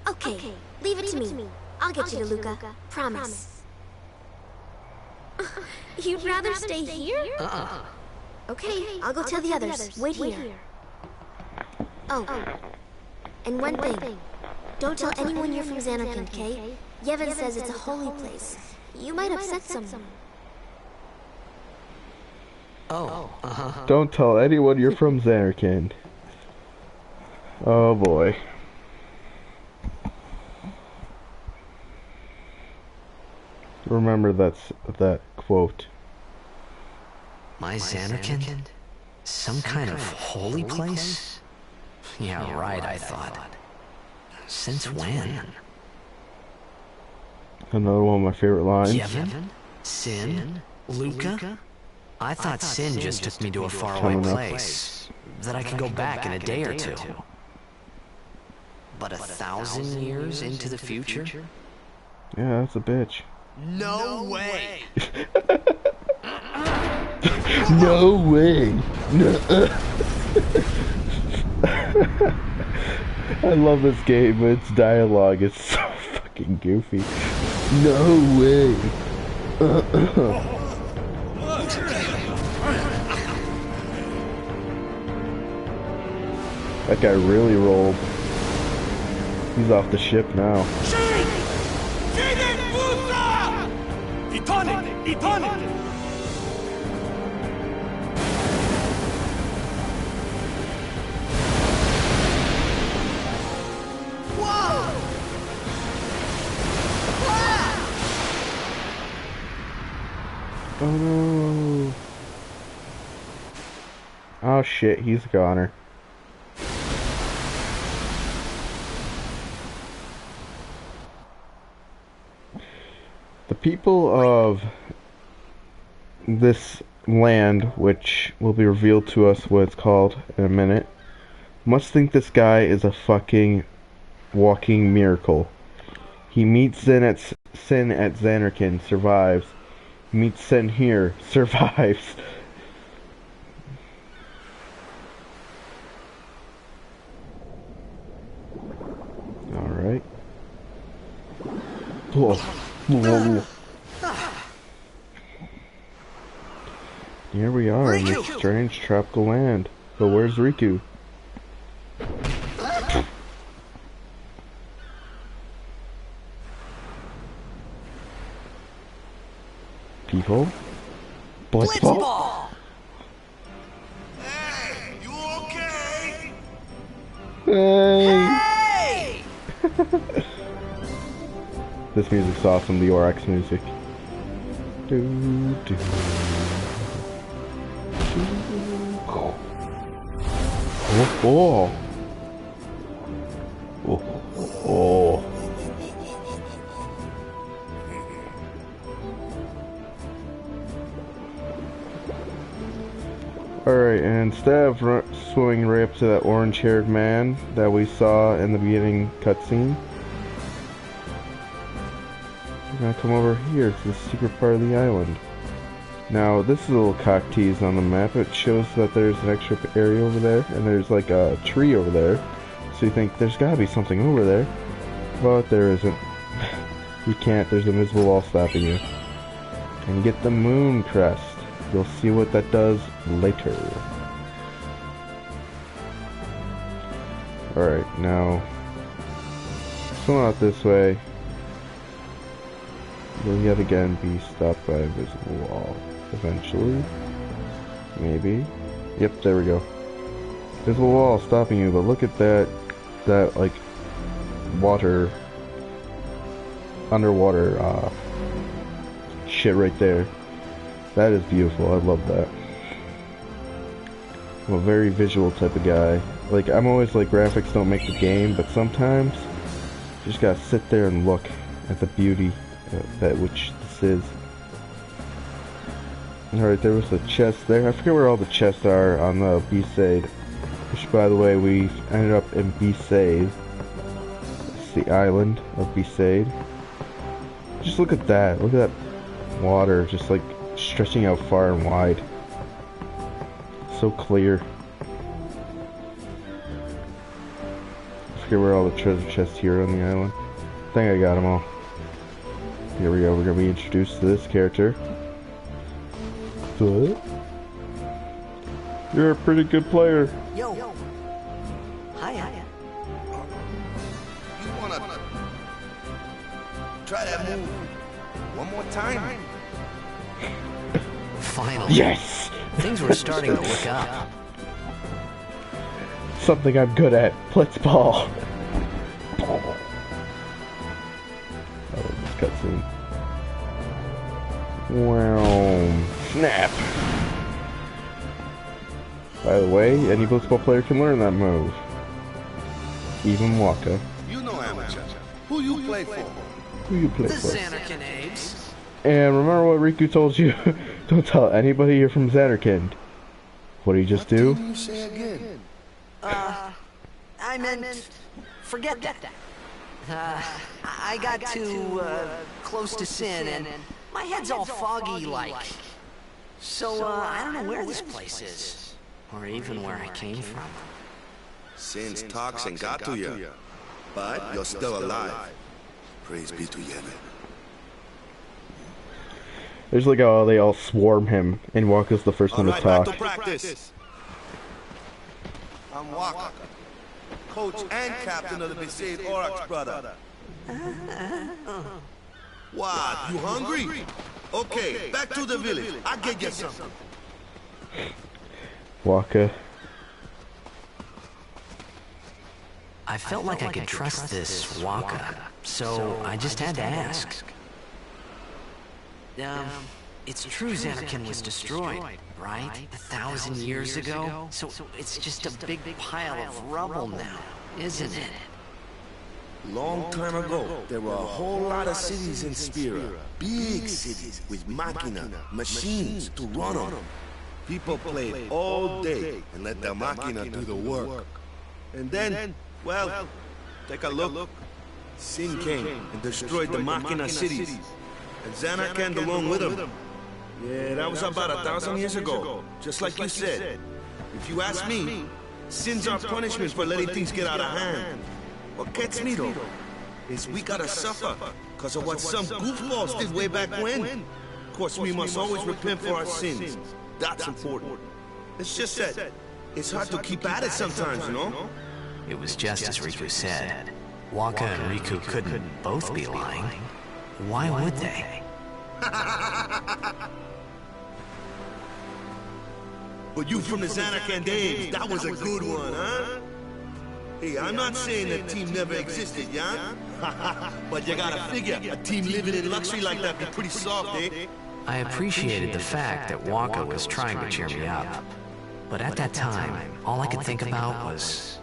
S6: Okay, leave it to me. I'll get you to Luca. Promise. You'd rather stay here? Okay, I'll go tell the others. Wait here. Oh, and one thing. Don't tell anyone you're from Xanarkand, okay? Yevon says it's a holy place. You might upset someone.
S1: Don't tell anyone you're from Xanarkand. Oh boy. Remember that quote.
S8: My Xanarkand? Some kind of holy place? Yeah, right, I thought. Since when?
S1: Another one of my favorite lines.
S8: Yevon? Sin? Luca? I thought Sin just took me to a faraway
S1: Coming up.
S8: place that I could go back in a day or two. But 1,000 years into the future?
S1: Yeah, that's a bitch.
S2: No way!
S1: No way. I love this game. Its dialogue is so fucking goofy. No way. That guy really rolled. He's off the ship now. Oh no. Oh shit, he's a goner. The people of this land, which will be revealed to us what it's called in a minute, must think this guy is a fucking walking miracle. He meets Sin at Xanarkand, survives. Meets Sin here, survives. Alright. Whoa. Here we are in this strange tropical land. But where's Riku? People? Blitzball?
S4: Hey, you okay?
S1: Hey! This music's awesome, the Oryx music. Oh. Alright, and instead of swimming right up to that orange-haired man that we saw in the beginning cutscene, we're gonna come over here to the secret part of the island. Now, this is a little cock tease on the map. It shows that there's an extra area over there, and there's like a tree over there. So you think, there's gotta be something over there. But there isn't. You can't, there's an invisible wall stopping you. And you get the moon crest. You'll see what that does later. Alright, now, swim out this way. You'll yet again be stopped by a invisible wall. Eventually. Maybe. Yep, there we go. Invisible wall stopping you, but look at that, like, underwater, shit right there. That is beautiful, I love that. I'm a very visual type of guy. Like, I'm always like, graphics don't make the game, but sometimes Just gotta sit there and look at the beauty that which this is. Alright, there was a chest there. I forget where all the chests are on the Besaid. Which, by the way, we ended up in Besaid. It's the island of Besaid. Just look at that. Look at that water just like stretching out far and wide. So clear. I forget where all the treasure chests here on the island. I think I got them all. Here we go. We're gonna be introduced to this character. What? You're a pretty good player.
S2: Yo. Hiya.
S4: You wanna try that move one more time?
S8: Finally.
S1: Yes!
S8: Things were starting to look up.
S1: Something I'm good at. Blitzball. Oh, this cutscene. Wow. Snap. By the way, any Blitzball player can learn that move. Even Wakka.
S4: You know amateur. Who you play for?
S1: Who you play
S2: The
S1: for?
S2: Xanarkin apes.
S1: And remember what Riku told you? Don't tell anybody you're from Xanarkand. What did he just do?
S4: What did you say again?
S2: I meant, forget that. I got too close to Sin, and my head's all foggy like. So I don't know where this place is,
S8: Or even where I came from.
S4: Sin's toxin got to you, but you're still alive. Praise be to Yemen.
S1: There's like how they all swarm him, and Wakka's the first one to talk.
S4: Back to practice. I'm Wakka, coach and captain of the Besaid Aurochs, brother. What? You hungry? Okay, back to the village. I'll get you something.
S1: Wakka.
S8: I felt like I could trust this Wakka, so I just had to ask. It's true Xanarkand was destroyed, right? 1,000 years ago? So it's just a big pile of rubble now, isn't it?
S4: Long time ago, there were a whole lot of cities in Spira. Big cities with machina, machines to run on them. People played all day and let the machina do the work. And then, well, take a look. Sin came and destroyed the machina cities. And Xanarkand along with them. Yeah, that was about 1,000 years ago. Just like you said. If you ask me, Sin's our punishment for letting things get out of hand. What gets me though, is we gotta suffer because of what some goofballs did way back when. Of course, we must always repent for our sins. That's important. It's just that it's hard to keep at it sometimes, you know?
S8: It was just as Riku said. Wakka and Riku couldn't both be lying. Why would they?
S4: But you from the Xanarkand days, that was a good one, huh? Hey, I'm not saying that team never existed, yeah? But you gotta figure, a team living in luxury like that be pretty soft, eh?
S8: I appreciated the fact that Wakka was trying to cheer me up. But at that time, all I could think about was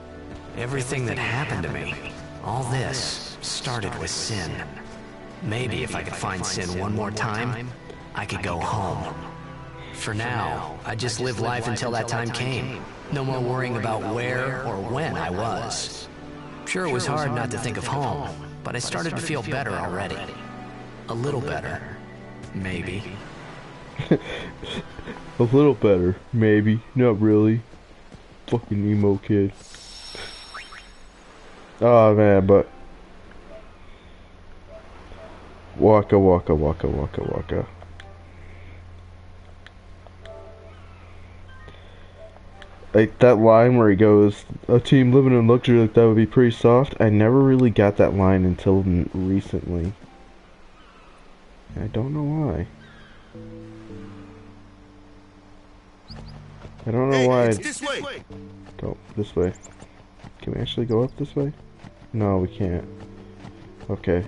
S8: everything that happened to me. All this started with Sin. Maybe if I could find Sin one more time, I could go home. For now, I just live life until that time came. No more worrying about where or when I was. Sure, it was hard not to think of home, but I started to feel better already. A little better. Maybe.
S1: A little better, maybe. Not really. Fucking emo kid. Oh man, but Wakka, Wakka, Wakka, Wakka, Wakka. Like that line where he goes, a team living in luxury like that would be pretty soft. I never really got that line until recently. I don't know why. I don't know why.
S4: It's this way.
S1: Go this way. Can we actually go up this way? No, we can't. Okay.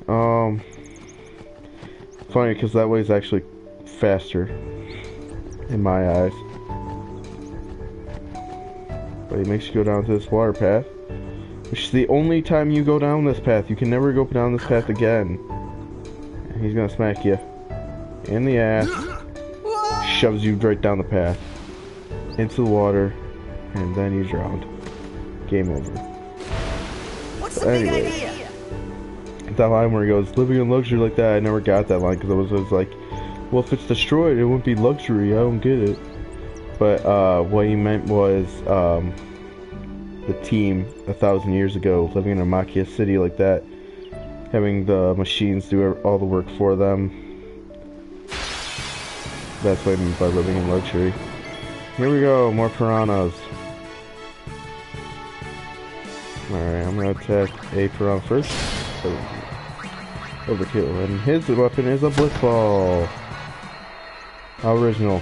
S1: Funny, because that way is actually faster in my eyes. But he makes you go down to this water path. Which is the only time you go down this path. You can never go down this path again. And he's gonna smack you in the ass. Shoves you right down the path. Into the water. And then you drowned. Game over.
S2: What's the big idea?
S1: That line where he goes, living in luxury like that, I never got that line because I was like, well, if it's destroyed, it wouldn't be luxury. I don't get it. But what he meant was the team 1,000 years ago living in a Maquia city like that, having the machines do all the work for them. That's what I mean by living in luxury. Here we go, more piranhas. Alright, I'm gonna attack a piranha first. Overkill, and his weapon is a blitzball. How original.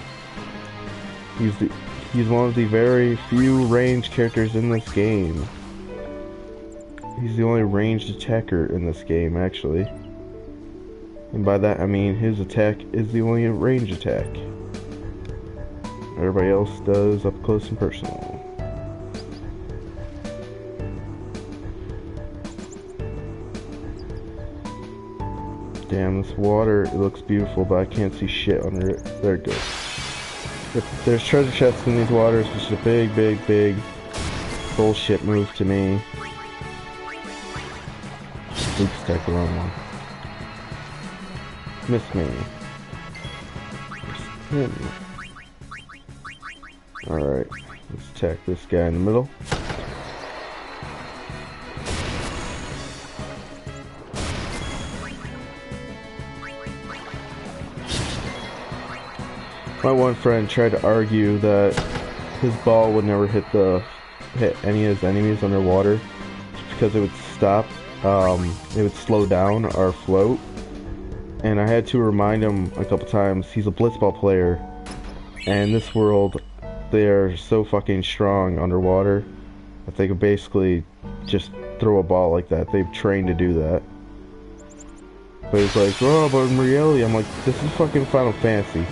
S1: He's one of the very few ranged characters in this game. He's the only ranged attacker in this game, actually. And by that I mean his attack is the only ranged attack. Everybody else does up close and personal. Damn, this water, it looks beautiful, but I can't see shit under it. There it goes. There's treasure chests in these waters, which is a big, big, big bullshit move to me. Oops, attack the wrong one. Miss me. Alright, let's attack this guy in the middle. My one friend tried to argue that his ball would never hit any of his enemies underwater because it would stop, it would slow down or float. And I had to remind him a couple times, he's a blitzball player. And in this world, they're so fucking strong underwater that they could basically just throw a ball like that. They've trained to do that. But he's like, oh, but in reality, I'm like, this is fucking Final Fantasy.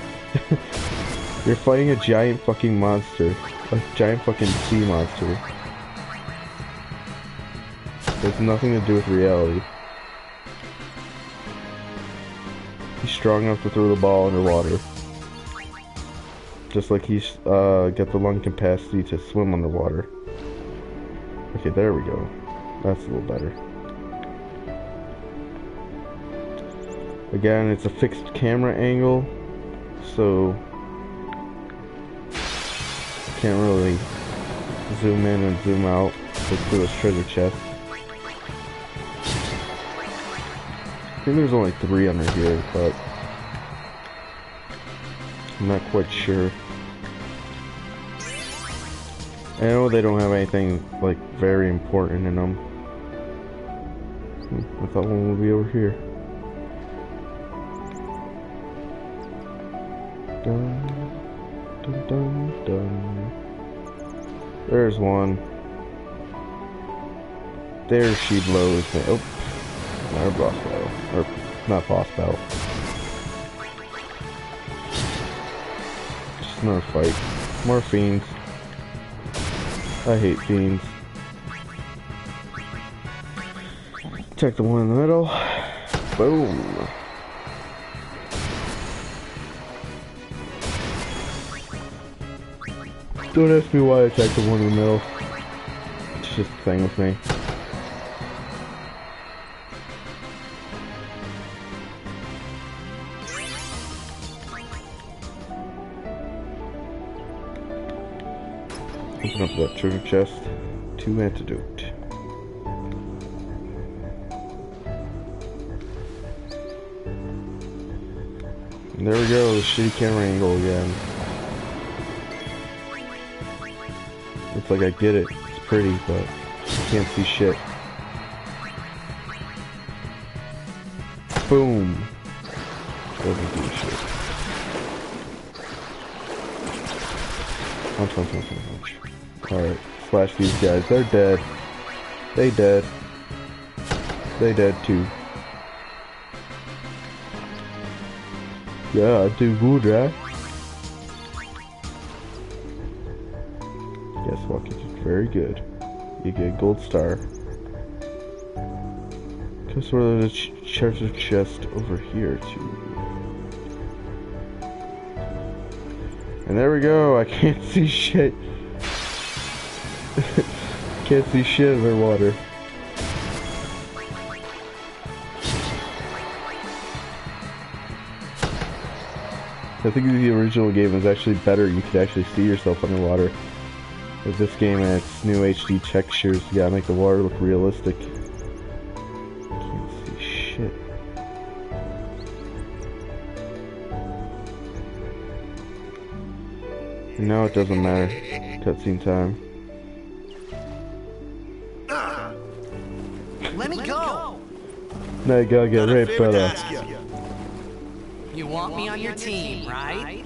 S1: You're fighting a giant fucking monster. A giant fucking sea monster. There's nothing to do with reality. He's strong enough to throw the ball underwater. Just like he's got the lung capacity to swim underwater. Okay, there we go. That's a little better. Again, it's a fixed camera angle, so can't really zoom in and zoom out. Look for this treasure chest. I think there's only 3 under here, but I'm not quite sure. I know they don't have anything like very important in them. I thought one would be over here. Dun, dun, dun, dun. There's one. There she blows me. Oh, another boss battle. Or, not boss battle. Just another fight. More fiends. I hate fiends. Check the one in the middle. Boom. Don't ask me why I attacked the one in the middle. It's just a thing with me. Open up that treasure chest. 2 antidote. And there we go, the shitty camera angle again. Looks like I get it. It's pretty, but I can't see shit. Boom. Doesn't do shit. Punch. Alright, slash these guys. They're dead. They dead. They dead too. Yeah, I do good, right? Guess what? It's very good. You get a gold star. Cause there's a treasure chest over here too. And there we go. I can't see shit. Can't see shit underwater. I think the original game was actually better. You could actually see yourself underwater. With this game and its new HD textures, you gotta make the water look realistic. Can't see shit. No, it doesn't matter. Cutscene time.
S2: Let me go!
S1: Now you gotta get raped, brother.
S2: You want me on your team, right?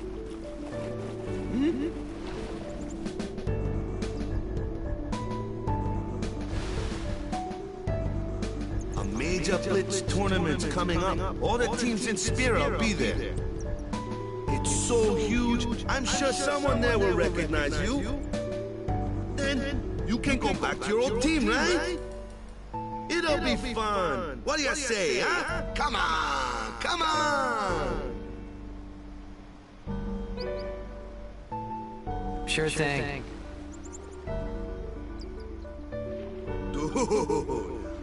S4: A major Blitz tournament's coming up. All the teams in Spira will be there. It's so huge, I'm sure someone there will recognize you. Then you can go back to your old team, right? It'll be fun. What do you say, huh? Come on, come on.
S2: Sure thing.
S4: Dude,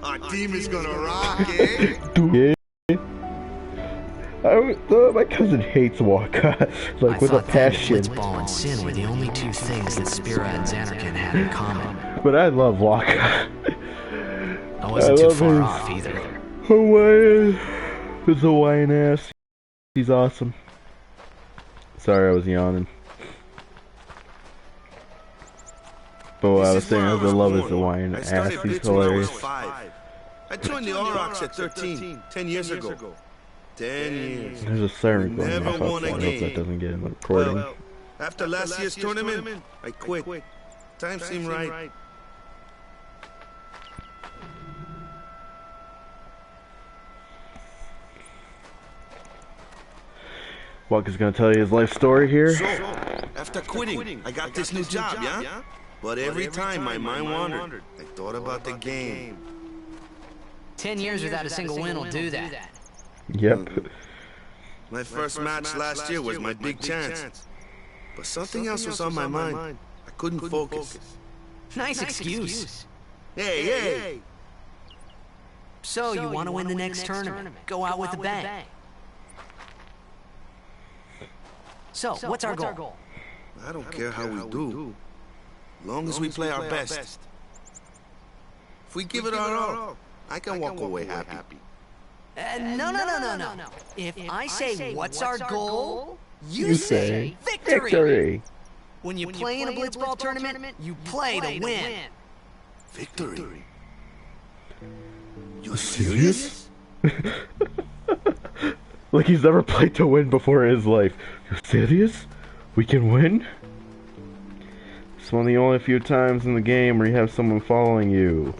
S4: our team is gonna rock, eh?
S1: Dude. My cousin hates Waka, like with a passion.
S8: Blitzball and Sin were the only two things that Spira and Zanarkand had in common.
S1: But I love Waka.
S8: I wasn't too far off either.
S1: Hawaiian. His Hawaiian ass. He's awesome. Sorry, I was yawning. But what I was saying, I love his Hawaiian ass. He's hilarious.
S4: I joined the Aurochs at 13, 10 years ago. 10 years.
S1: There's a siren going
S4: Never
S1: off
S4: won a
S1: outside. I hope that
S4: game.
S1: doesn't get in the recording.
S4: Well, after last year's tournament, I quit. Time seemed right.
S1: Waka's gonna tell you his life story here.
S4: So, after quitting, I got this new job, yeah? But every time my mind wandered, I thought about the game.
S2: 10 years without a single win will do that.
S1: Yep.
S4: My first match last year was my big chance. But something else was on my mind. I couldn't focus.
S2: Nice excuse.
S4: Hey!
S2: So you want to win the next tournament? Go out with a bang. So, what's our goal?
S4: I don't care how we do. Long as we play our best. If we give it our all, I can walk away happy.
S2: No. If I say what's our goal, you say victory. When you play in a Blitzball tournament, you play to win.
S4: Victory? You serious?
S1: Like he's never played to win before in his life. You serious? We can win? It's one of the only few times in the game where you have someone following you.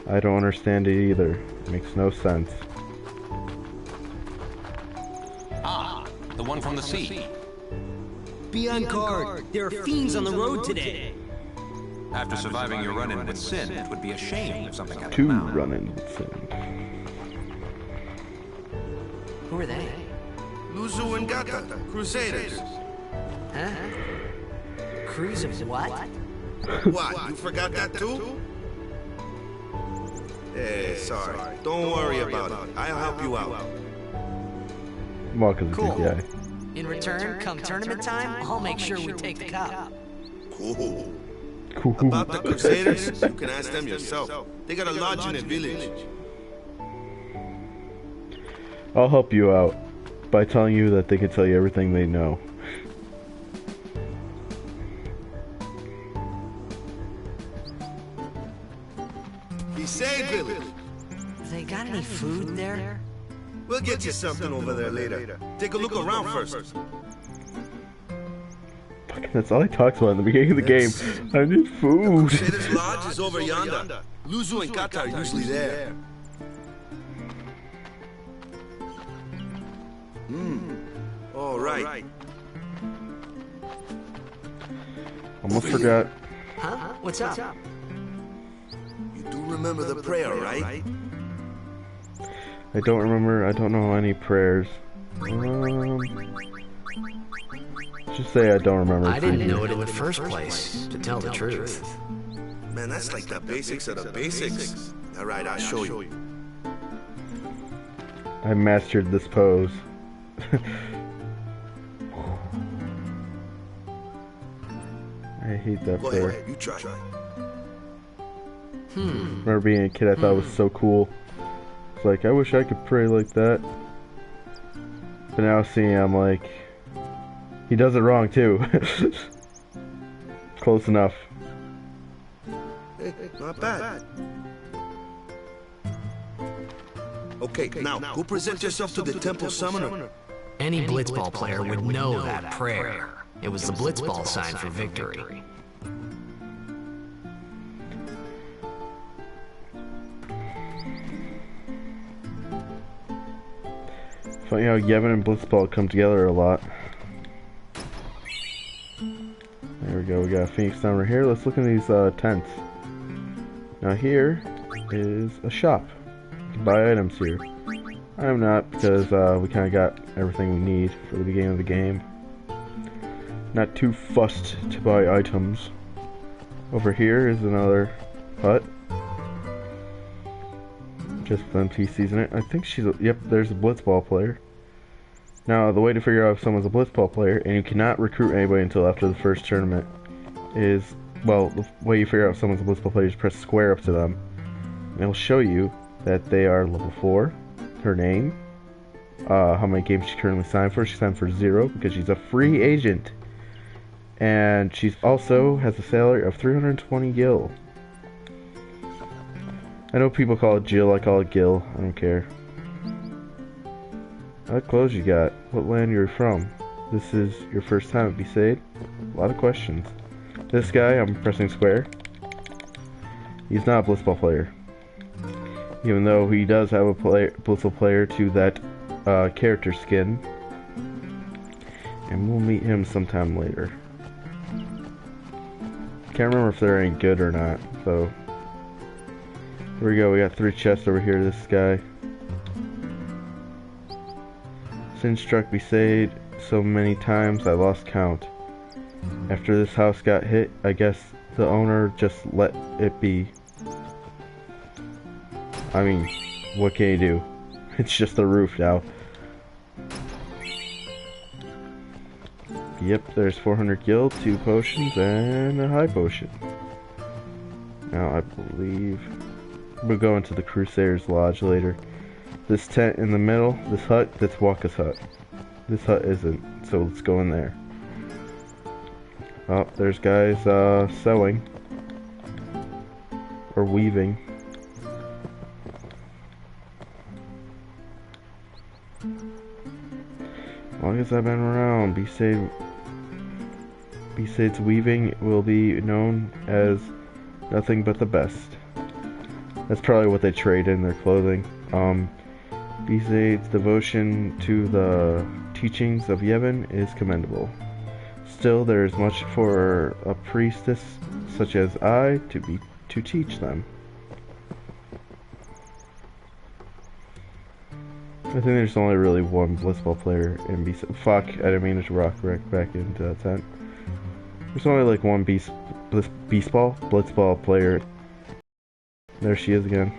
S1: I don't understand it either. It makes no sense.
S5: Ah, the one from the sea.
S7: Be on guard. There are fiends on the road today.
S5: After surviving your run-in with Sin, it would be a shame if something happened.
S1: Two
S5: now.
S1: run-ins with Sin.
S2: Who are they?
S4: Luzu and Gata, Crusaders.
S2: Huh? Cruise of what?
S4: What, you forgot that too? Hey, sorry. Don't worry about it. I'll help you out.
S1: Waka's a
S2: Cool.
S1: good guy.
S2: In return, come tournament time, I'll make sure we take the cup.
S4: Cool.
S1: Cool.
S4: About the Crusaders, you can ask them yourself. They got a lodge in a village.
S1: I'll help you out by telling you that they can tell you everything they know.
S4: Bisay village.
S2: They got any food there?
S4: We'll get you something over there later. Take a look around first.
S1: Fucking, that's all he talks about in the beginning of the game. I need food.
S4: Crusaders lodge is over yonder. Luzu and Kata are usually there. All right.
S1: Almost forgot.
S2: Huh? What's up?
S4: You do remember the prayer, right?
S1: I don't remember. I don't know any prayers. Just say I don't remember.
S8: I didn't know it in the first place, to tell the truth.
S4: Man, that's like the basics of the basics. Alright, I'll show you.
S1: I mastered this pose. I hate that
S4: Go
S1: prayer.
S4: ahead, you try.
S1: Remember being a kid, I thought it was so cool. It's like, I wish I could pray like that. But now seeing it, I'm like, he does it wrong too. Close enough.
S4: Hey, not bad. Okay, now, go present yourself to the Temple Summoner.
S8: Any blitzball player would know that prayer. It was the blitzball sign for victory.
S1: Funny how Yevon and Blitzball come together a lot. There we go, we got a Phoenix down right here. Let's look in these tents. Now here is a shop. You can buy items here. I'm not, because we kind of got everything we need for the beginning of the game. Not too fussed to buy items. Over here is another hut. Just with NPCs in it. I think she's yep, there's a blitzball player. Now, the way to figure out if someone's a blitzball player, and you cannot recruit anybody until after the first tournament, is, well, the way you figure out if someone's a blitzball player is press square up to them. And it'll show you that they are level 4, her name, how many games she currently signed for. She signed for 0 because she's a free agent. And she's also has a salary of 320 gil. I know people call it Jill, I call it Gil. I don't care. What clothes you got? What land you're from? This is your first time at Besaid? A lot of questions. This guy, I'm pressing square. He's not a blitzball player. Even though he does have a blitzball player to that character skin. And we'll meet him sometime later. Can't remember if they're any good or not, so... Here we go, we got 3 chests over here, this guy. Sin struck Besaid so many times I lost count. After this house got hit, I guess the owner just let it be. I mean, what can you do? It's just a roof now. Yep, there's 400 gil, 2 potions, and a high potion. Now I believe... We'll go into the Crusader's Lodge later. This tent in the middle, this hut, that's Waka's hut. This hut isn't, so let's go in there. Oh, there's guys sewing. Or weaving. As long as I've been around, Besaid's weaving will be known as nothing but the best. That's probably what they trade in their clothing. Besaid's devotion to the teachings of Yevon is commendable. Still, there is much for a priestess such as I to teach them. I think there's only really one blitzball player in Besaid. Fuck, I didn't mean to rock wreck back into that tent. There's only like one blitzball player. There she is again.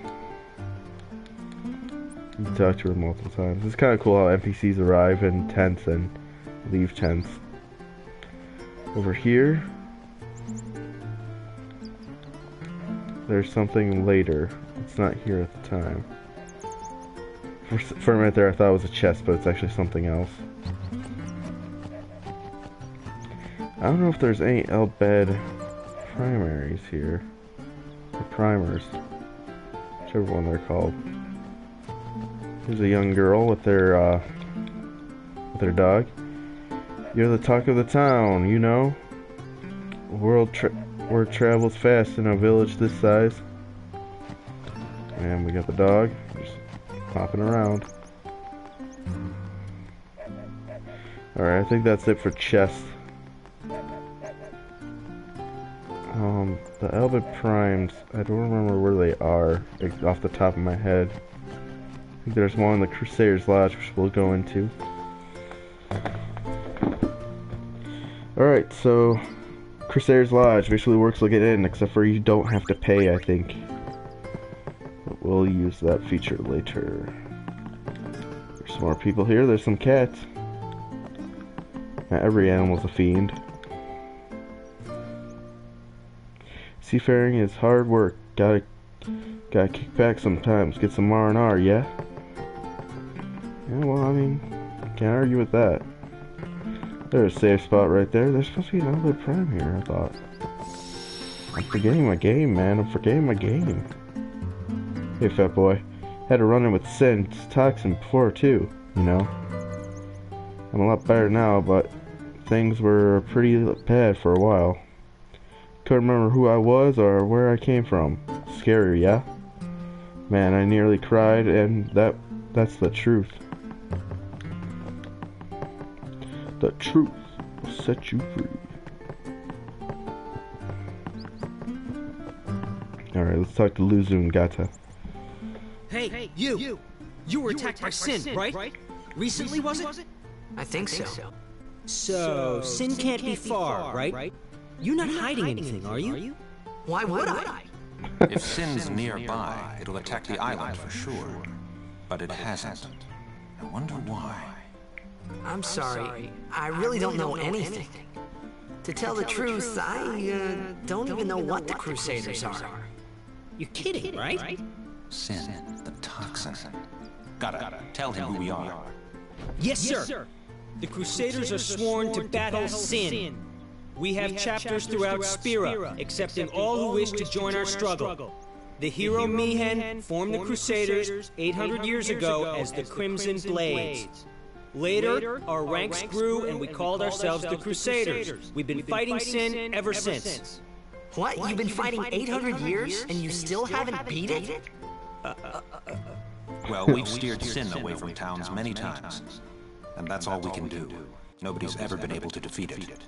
S1: You can talk to her multiple times. It's kind of cool how NPCs arrive in tents and leave tents. Over here, there's something later. It's not here at the time. For a minute there I thought it was a chest, but it's actually something else. I don't know if there's any Elbed primaries here. Or primers. Whichever one they're called. Here's a young girl with their dog. You're the talk of the town, you know? Word travels fast in a village this size. And we got the dog. Just hopping around. Alright, I think that's it for chests. The Elbed Primes, I don't remember where they are off the top of my head. There's one in the Crusaders Lodge, which we'll go into. Alright, so Crusaders Lodge basically works like an inn, except for you don't have to pay, I think. But we'll use that feature later. There's some more people here. There's some cats. Not every animal's a fiend. Seafaring is hard work. Gotta kick back sometimes. Get some R&R, yeah? Yeah, well, I mean, can't argue with that. There's a safe spot right there. There's supposed to be another prime here, I thought. I'm forgetting my game, man. I'm forgetting my game. Hey, fat boy. Had a run-in with Sin Toxin before, too, you know? I'm a lot better now, but things were pretty bad for a while. Couldn't remember who I was or where I came from. Scary, yeah? Man, I nearly cried, and that's the truth. The truth will set you free. Alright, let's talk to Luzu and Gata.
S7: Hey, you! You were attacked by Sin, right? Recently, was it?
S2: I think so.
S7: So, Sin can't be far, right? You're not hiding anything, are you?
S2: Why would I?
S5: If Sin's nearby, it'll attack the island for sure. But it hasn't. I wonder why.
S2: I'm sorry. I really don't know anything. To tell the truth, I don't even know what the Crusaders are.
S7: You're kidding, right?
S5: Sin, the toxin. Gotta tell him who we are.
S7: Yes, sir. The Crusaders are sworn to battle Sin. We have chapters throughout Spira, accepting all who wish to join our struggle. The hero Mi'ihen formed the Crusaders 800 years ago as the Crimson Blades. Later, our ranks grew and we called ourselves the Crusaders. We've been fighting Sin ever since.
S2: What? You've been fighting 800 years and you still haven't beat it?
S5: Well, we've steered Sin away from towns many times. And that's all we can do. Nobody's ever been able to defeat it.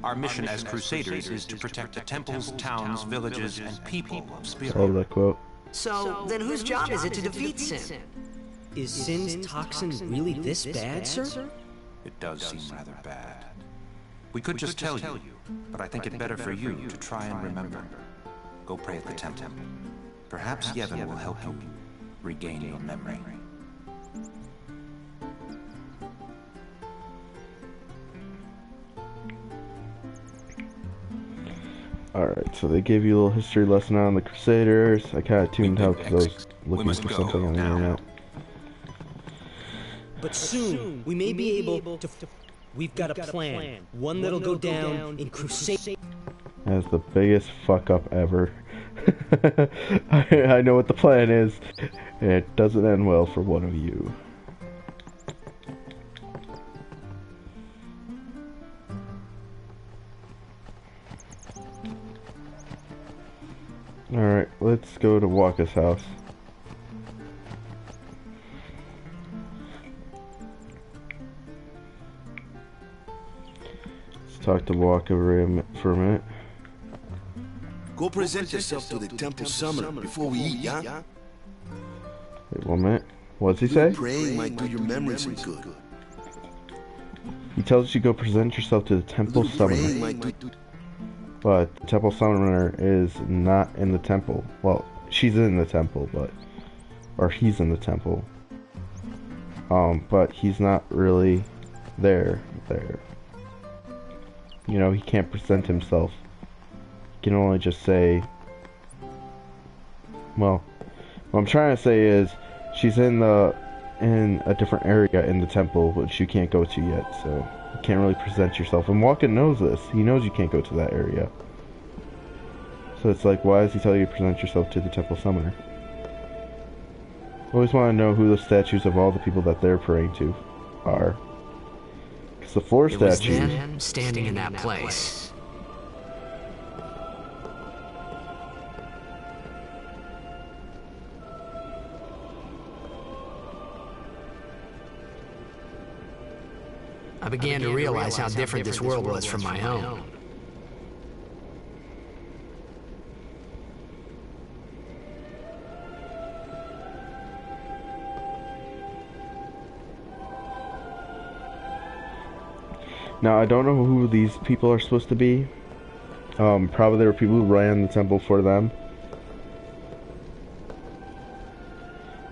S5: Our mission as Crusaders is to protect the temples, towns, villages, and people of Spira.
S1: Love that quote.
S2: So, then whose job is it to defeat Sin?
S7: Is Sin's toxin really this bad, sir?
S5: It does seem rather bad. We could just tell you, but I think it better for you to try and remember. Go pray at the temple. Perhaps Yevon will help you regain your memory.
S1: Alright, so they gave you a little history lesson on the Crusaders. I kind of tuned out because I was looking for something on the internet.
S7: But soon, we may be able to... We've got a plan. One that'll go down in Crusade...
S1: That's the biggest fuck up ever. I know what the plan is. And it doesn't end well for one of you. Alright, let's go to Wakka's house. Let's talk to Wakka for a minute.
S4: Go present yourself to the Temple Summoner before we eat, yeah?
S1: Wait 1 minute. What's he say?
S4: Praying might do your memory some good.
S1: He tells you to go present yourself to the Temple Summoner. But the Temple Summoner is not in the temple. Well, she's in the temple, but... Or he's in the temple. But he's not really there. You know, he can't present himself. He can only just say... Well, what I'm trying to say is, she's in a different area in the temple, which you can't go to yet, so... You can't really present yourself. And Wakka knows this. He knows you can't go to that area. So it's like, why does he tell you to present yourself to the Temple Summoner? Always want to know who the statues of all the people that they're praying to are. Because the four statues...
S8: It was them standing in that place. I began to realize how different this world was from my own.
S1: Now, I don't know who these people are supposed to be. Probably there were people who ran the temple for them.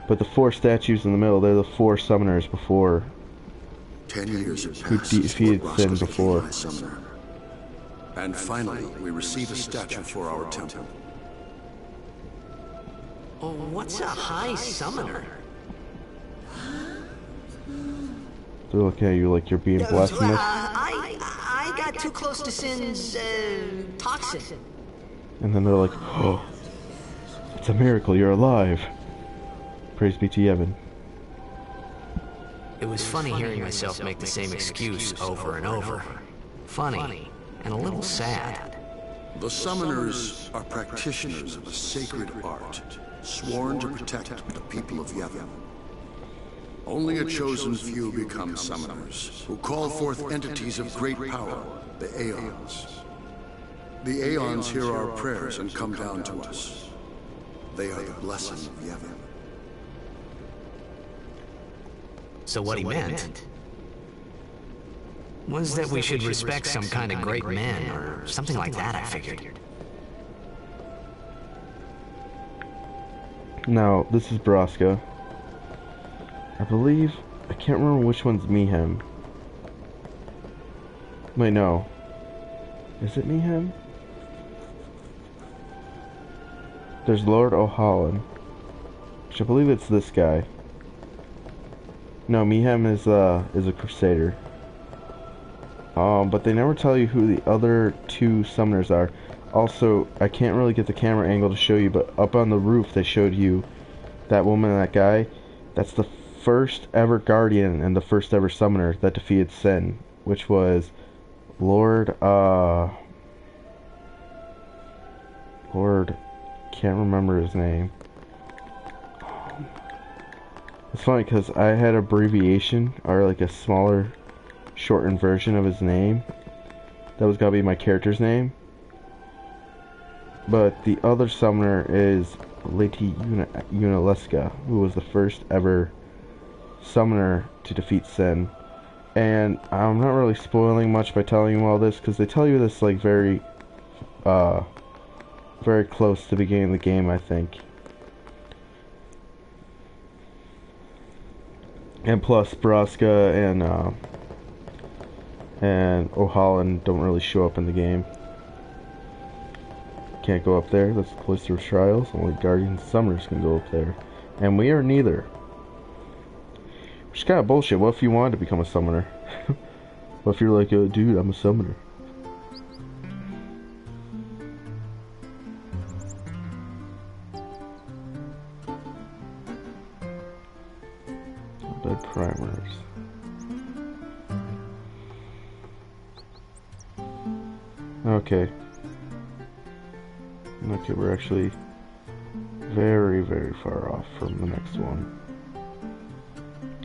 S1: But the 4 statues in the middle, they're the 4 summoners before.
S9: 10 years have
S1: Who
S9: passed
S1: defeated
S9: since Lord
S1: Sin
S9: Roscoe
S1: before.
S9: became my summoner. And finally, we receive a statue for our temple.
S2: Oh, what's a high summoner?
S1: They're looking at you like you're being blasphemous.
S2: I got too close to Sin's toxin.
S1: And then they're like, oh, it's a miracle, you're alive. Praise be to Yevon.
S8: It was funny hearing myself make the same excuse over and over. Funny, and a little sad.
S9: The summoners are practitioners of a sacred art, sworn to protect the people of Yevon. Only a chosen few become summoners, who call forth entities of great power, the Aeons. The Aeons hear our prayers and come down to us. They are the blessing of Yevon.
S8: So what he meant was that we should respect some kind of great man, or something like that, I figured.
S1: Now, this is Braska. I believe, I can't remember which one's Mihem. Wait, no. Is it Mihem? There's Lord Ohalland, which I believe it's this guy. No, Mihem is a Crusader. But they never tell you who the other 2 summoners are. Also, I can't really get the camera angle to show you, but up on the roof they showed you that woman and that guy. That's the first ever Guardian and the first ever summoner that defeated Sin, which was Lord, can't remember his name. It's funny because I had abbreviation, or like a smaller, shortened version of his name. That was gotta be my character's name. But the other summoner is Lady Yunalesca, who was the first ever summoner to defeat Sin. And I'm not really spoiling much by telling you all this, because they tell you this like very close to the beginning of the game, I think. And plus, Braska and Ohalland don't really show up in the game. Can't go up there. That's the Cloister of Trials. Only Guardians and Summoners can go up there. And we are neither. Which is kind of bullshit. What if you wanted to become a summoner? What if you're like, oh, dude, I'm a summoner? Bed primers. Okay. Okay, we're actually very, very far off from the next one.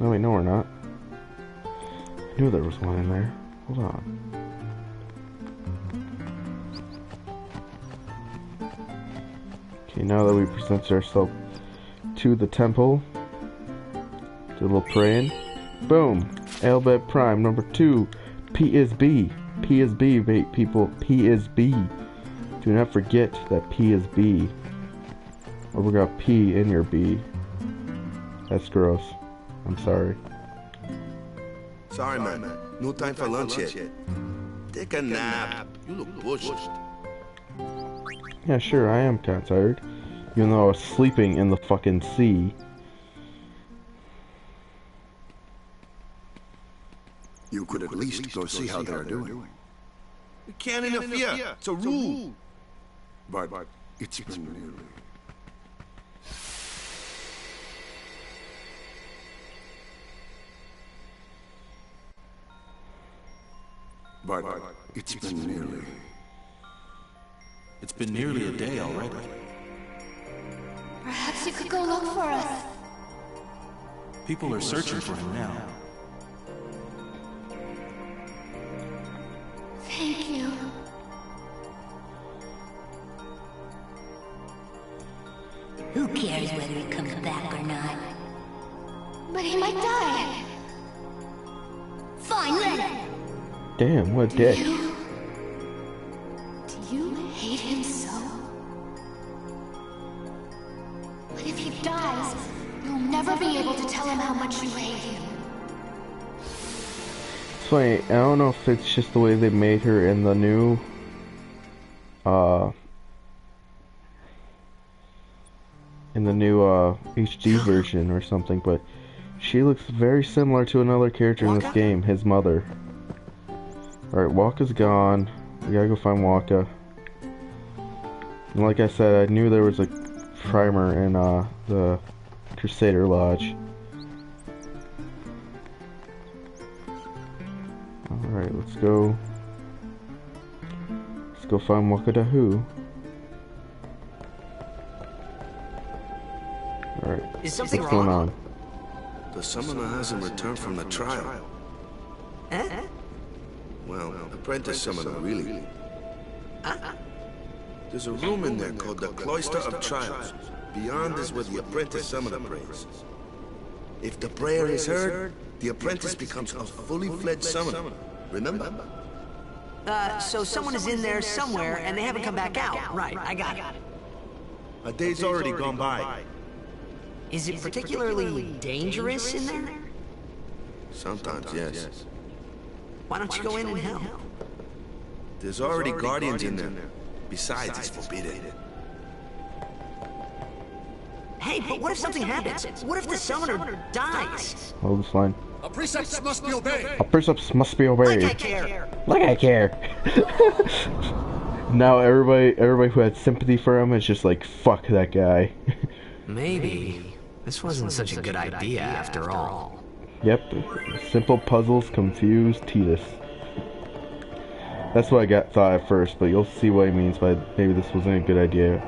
S1: Oh wait, no we're not. I knew there was one in there. Hold on. Okay, now that we present ourselves to the temple, do a little praying. Boom! Albed Prime number 2. P is B. P is B, people. P is B. Do not forget that P is B. Or we got P in your B. That's gross. I'm sorry.
S4: Sorry, man. No time for lunch yet. Take a nap. You look pushed.
S1: Yeah, sure, I am kind of tired. Even though I was sleeping in the fucking sea.
S9: You could at least go see how they're doing.
S4: We can't interfere. It's a rule.
S9: But it's been nearly. But it's been nearly.
S5: It's been nearly a day already.
S10: Perhaps you could go look for us.
S5: People are searching for him now.
S10: Thank you.
S11: Who cares whether he comes back or not?
S10: But he might die.
S11: Fine, let him.
S1: Damn, what a dick.
S10: Do you hate him so? But if he dies, you'll never be able to tell him how much you hate him.
S1: It's funny, I don't know if it's just the way they made her in the new HD version or something, but she looks very similar to another character in this game, his mother. Alright, Wakka's gone. We gotta go find Wakka. And like I said, I knew there was a primer in the Crusader Lodge. Alright, let's go. Let's go find Wakka-Dahu. Alright, what's going on?
S4: The summoner hasn't returned from the trial.
S2: Eh?
S4: Well, apprentice summoner, really. There's a room in there called the Cloister of Trials. Beyond is where the apprentice summoner prays. If the prayer is heard, the apprentice becomes a fully fledged summoner. Remember?
S2: So someone is in there somewhere and they haven't come back out. Right, I got it.
S4: A day's already gone by.
S2: Is it particularly dangerous in there?
S4: Sometimes, yes.
S2: Why don't you go in and help?
S4: There's already guardians in there. Besides, it's forbidden.
S2: Hey, but what if something happens? What if the summoner dies?
S1: Hold this line.
S12: Our precepts must be obeyed.
S1: Our precepts must be obeyed.
S2: Like I care.
S1: Like I care. Now everybody who had sympathy for him is just like, fuck that guy.
S8: Maybe this wasn't such a good idea after all.
S1: Yep, simple puzzles confuse Tidus. That's what I thought at first, but you'll see what he means by maybe this wasn't a good idea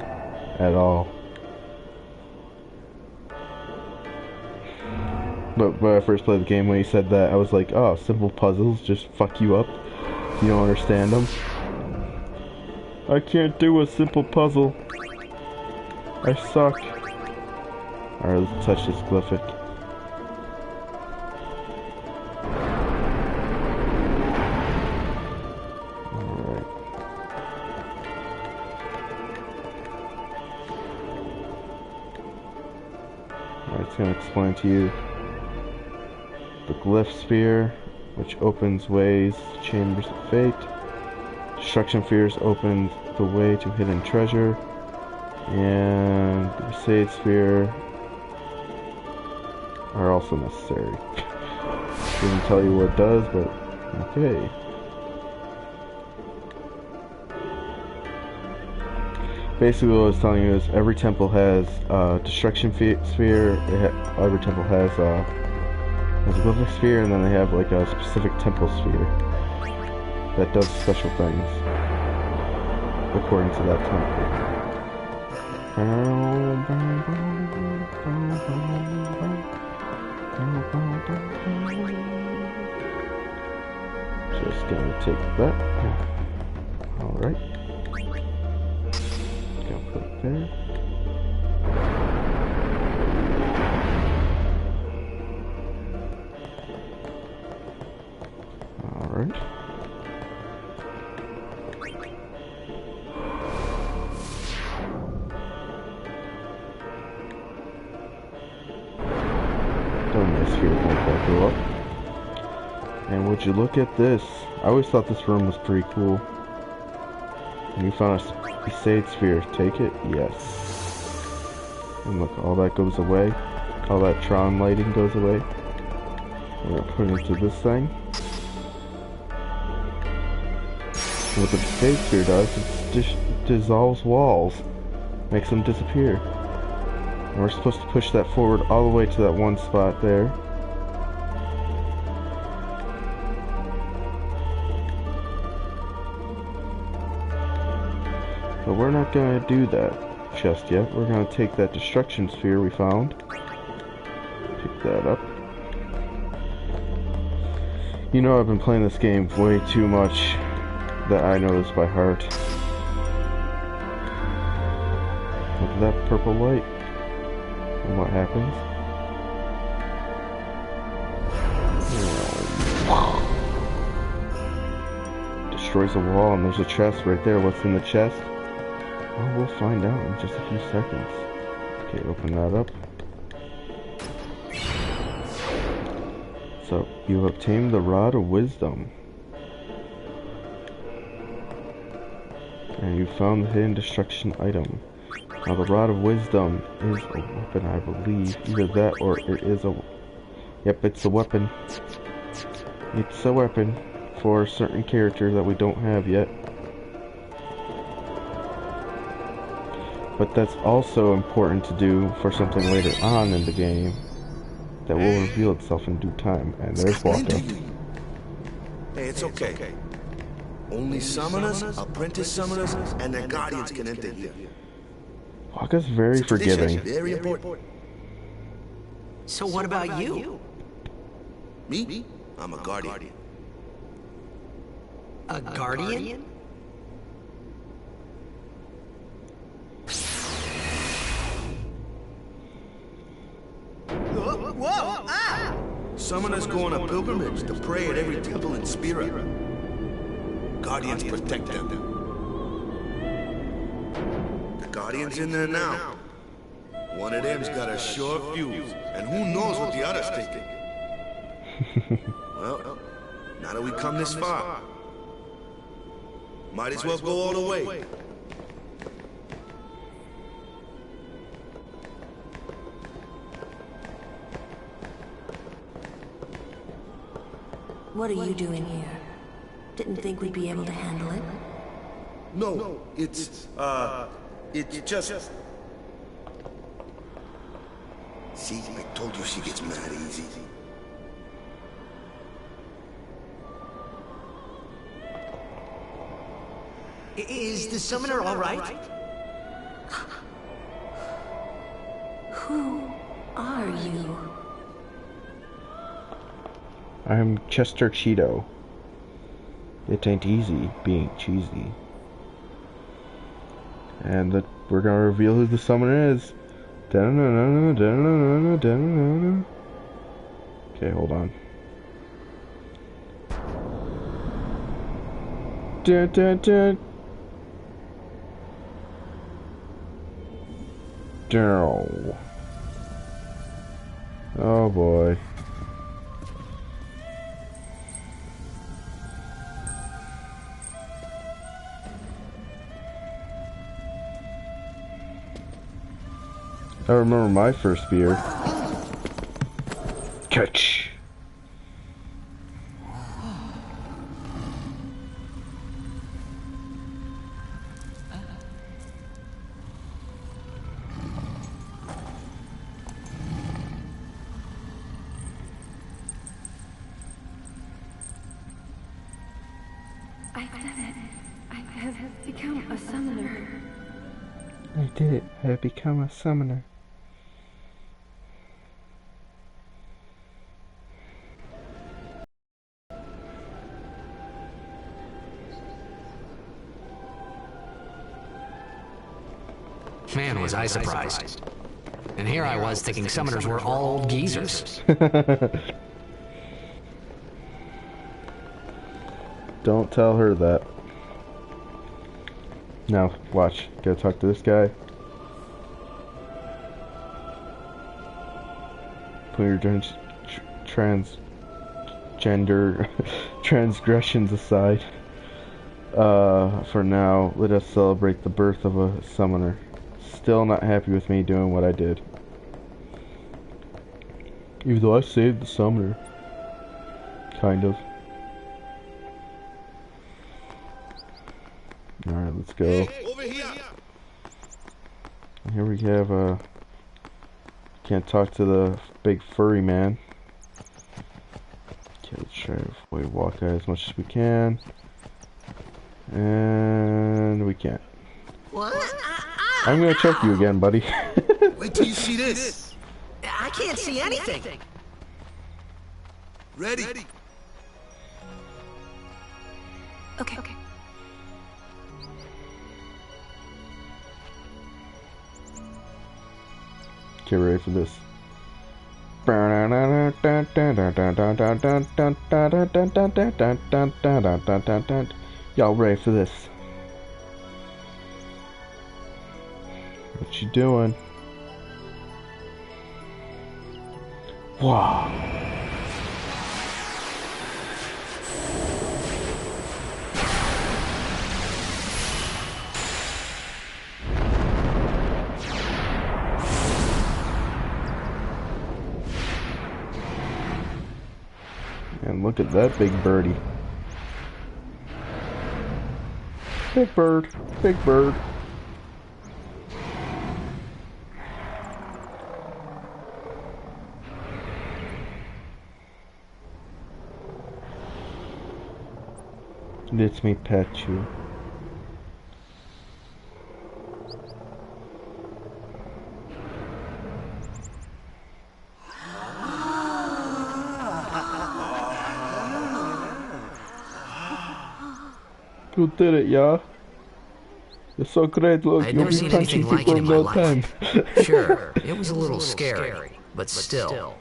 S1: at all. But when I first played the game, when he said that, I was like, oh, simple puzzles just fuck you up. You don't understand them. I can't do a simple puzzle. I suck. Alright, let's touch this glyphic. Alright. Alright, it's gonna explain to you the glyph sphere, which opens ways to chambers of fate. Destruction spheres open the way to hidden treasure. And the Crusade sphere are also necessary. Doesn't tell you what it does, but okay. Basically what I was telling you is every temple has destruction sphere, every temple has a glyphic sphere, and then they have like a specific temple sphere that does special things according to that temple. Just gonna take that. Alright. Gonna put it there. Alright. Go up. And would you look at this? I always thought this room was pretty cool. And you found a Crusade sphere. Take it? Yes. And look, all that goes away. All that Tron lighting goes away. We're gonna put it into this thing. And what the Crusade sphere does is just dissolves walls. Makes them disappear. And we're supposed to push that forward all the way to that one spot there. But we're not going to do that just yet. We're going to take that destruction sphere we found. Pick that up. You know I've been playing this game way too much that I know this by heart. Look at that purple light. And what happens? destroys a wall, and there's a chest right there. What's in the chest? Well, we'll find out in just a few seconds. Okay, open that up. So, you have obtained the Rod of Wisdom. And you found the hidden destruction item. Now, the Rod of Wisdom is a weapon, I believe. Either that or it is a... Yep, it's a weapon. It's a weapon for certain characters that we don't have yet. But that's also important to do for something later on in the game that will reveal itself in due time. And there's Walker.
S4: Hey, it's okay. Only summoners, apprentice summoners, and their guardians can enter here.
S1: Walker's very forgiving.
S4: Very important.
S2: So what about you?
S4: Me? I'm a guardian.
S2: A guardian? Whoa! Ah!
S4: Summoners go on a pilgrimage to pray at every temple in Spira. Guardians protect them. The Guardian's in there now. One of them's got a sure fuse, and who knows what the other's thinking. Well, now that we come this far, might as well go all the way.
S11: What are you doing here? Didn't think we'd be able to handle it?
S4: No, it's just... See, I told you she gets mad easy.
S2: Is the summoner all right?
S11: Who are you?
S1: I'm Chester Cheeto. It ain't easy being cheesy. And we're gonna reveal who the summoner is. Okay, hold on. Oh boy. I remember my first beer. Catch.
S12: I did it. I have become a summoner.
S1: I did it. I have become a summoner.
S8: Man, was I surprised. And here I was thinking summoners were all old geezers.
S1: Don't tell her that. Now, watch. Gotta talk to this guy. Put your transgender transgressions aside. For now, let us celebrate the birth of a summoner. Still not happy with me doing what I did. Even though I saved the summoner. Kind of. Alright, let's go.
S4: Over here.
S1: Here we have, can't talk to the big furry man. Okay, let's try to avoid Walker as much as we can. And we can't.
S2: What?
S1: I'm gonna choke you again, buddy.
S4: Wait till you see this.
S2: I can't see anything.
S4: Ready?
S12: Okay.
S1: Get ready for this. Y'all ready for this? What you doing? Wow. And look at that big birdie. Big bird, big bird. Let me pet you. You did it, yeah? You're so great, look,
S8: I'd
S1: you'll
S8: never
S1: be
S8: seen
S1: punching
S8: anything like
S1: people
S8: it
S1: in
S8: in my
S1: no
S8: life.
S1: time.
S8: Sure, it was a little scary, but still,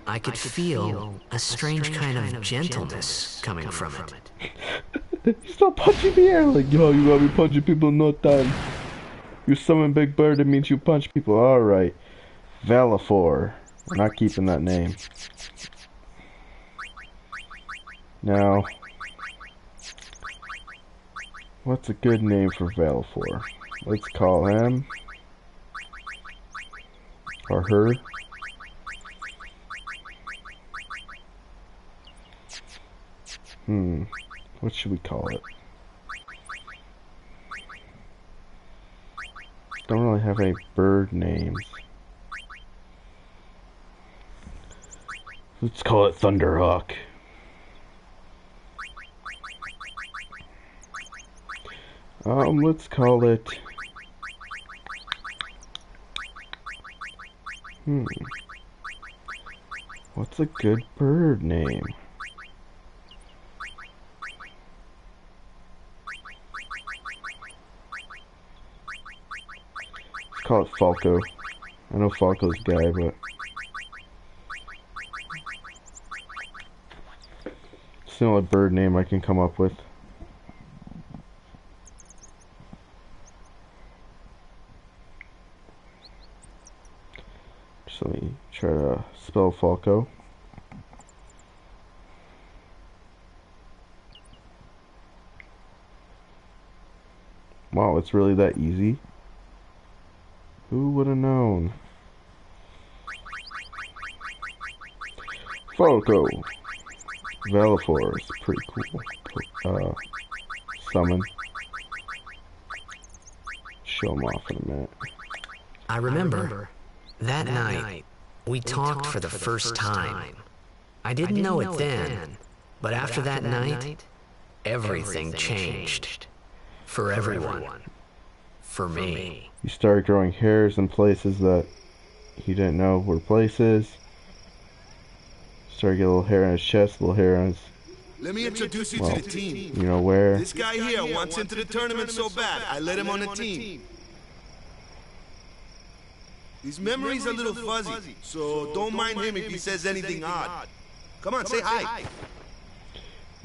S8: I could feel a strange kind of gentleness coming from it.
S1: Stop punching the air like, yo, you gotta be punching people in no time. You summon Big Bird, it means you punch people. Alright. Valefor. We're not keeping that name. Now, what's a good name for Valefor? Let's call him. Or her. What should we call it? Don't really have any bird names. Let's call it Thunderhawk. Let's call it... What's a good bird name? Let's call it Falco. I know Falco's guy, but... it's the only bird name I can come up with. So let me try to spell Falco. Wow, it's really that easy? Who would have known? Falco. Valefor is pretty cool. Summon. Show him off in a minute.
S8: I remember that night we talked for the first time. I didn't know it then, but after that night, everything changed. For everyone. For me.
S1: He started growing hairs in places that he didn't know were places. Started getting a little hair on his chest, a little hair on his...
S4: Let me introduce you to the team.
S1: You know where?
S4: This guy here wants into the tournament so bad, I let him on the team. His memory's a little fuzzy, so don't mind him if he says anything odd. Come on, say hi.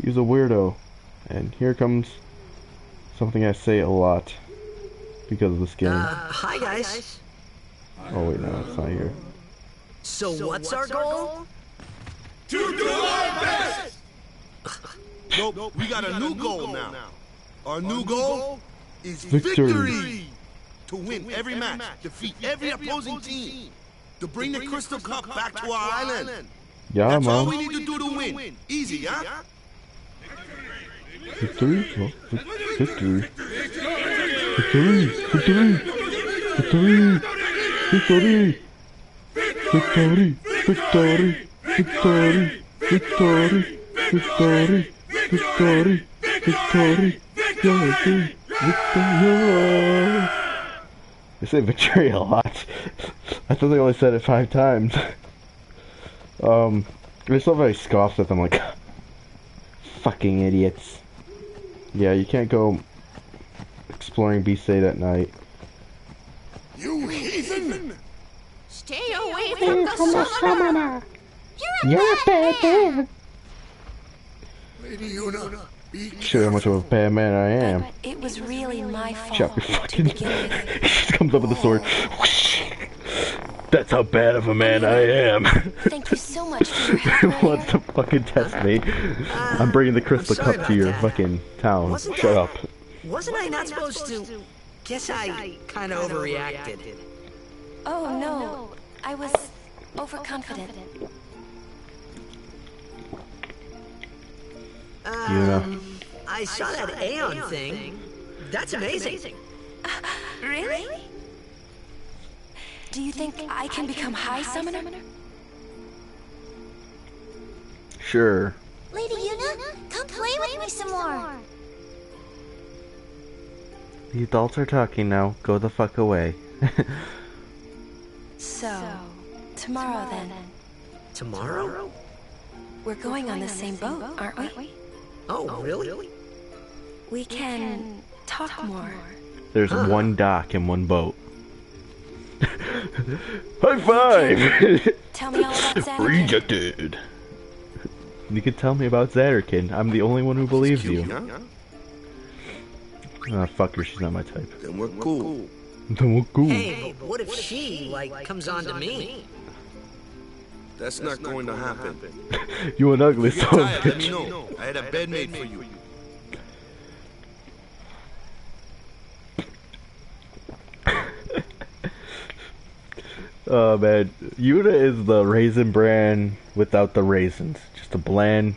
S1: He's a weirdo. And here comes something I say a lot because of this game.
S2: Hi guys.
S1: Oh wait, no, it's not here.
S2: So what's our goal?
S4: To do our best! Nope, we got a new goal now. Our new goal is victory! To win every match, defeat every opposing team, to bring the Crystal Cup back to our island.
S1: Yeah,
S4: That's
S1: man.
S4: all we need to do to win. Easy, yeah?
S1: Victory? Oh, victory. Victory! Victory! Victory! Victory! Victory! Victory! Victory! Victory! Victory! Victory! Victory! Victory! Victory! They say victory a lot. I thought they only said it 5 times. I still very scoffed at them like, fucking idiots. Yeah, you can't go exploring Beast State at night.
S4: You heathen!
S10: Stay away from the summoner!
S1: You're a bad man!
S9: Lady Yuna,
S1: Show you how much of a bad man I am.
S10: But it was really my
S1: Chop
S10: fault
S1: your
S10: to
S1: fucking...
S10: begin with.
S1: He just comes up with a sword. That's how bad of a man I am.
S10: Thank you so much for your help.
S1: Wants to fucking test me. I'm bringing the crystal
S2: sorry
S1: cup to your
S2: about that.
S1: fucking town.
S2: Wasn't
S1: Shut
S2: that-
S1: up.
S2: Wasn't I not supposed to? Guess I kind of overreacted.
S10: Oh no, I was overconfident.
S2: I saw that Aeon thing. That's amazing.
S10: Really? Do you think I can become High Summoner?
S1: Sure.
S6: Lady Yuna, come play with me some more.
S1: The adults are talking now. Go the fuck away.
S10: So, tomorrow then.
S2: Tomorrow?
S10: We're going on the same boat, aren't we?
S2: Oh, really?
S10: We can talk more.
S1: There's one dock and one boat. High five!
S10: Tell me all about Xanarkin.
S1: Rejected. You can tell me about Xanarkin. I'm the only one who believes you. Ah, fuck her. She's not my type.
S4: Then we're cool.
S1: Then we're cool.
S2: Hey, but what if she, like, comes on to me?
S4: That's not going to happen.
S1: You an ugly
S4: If you're
S1: son of a
S4: tired, let me
S1: bitch.
S4: know. I had a bed made for you.
S1: Oh man, Yuna is the raisin bran without the raisins. Just a bland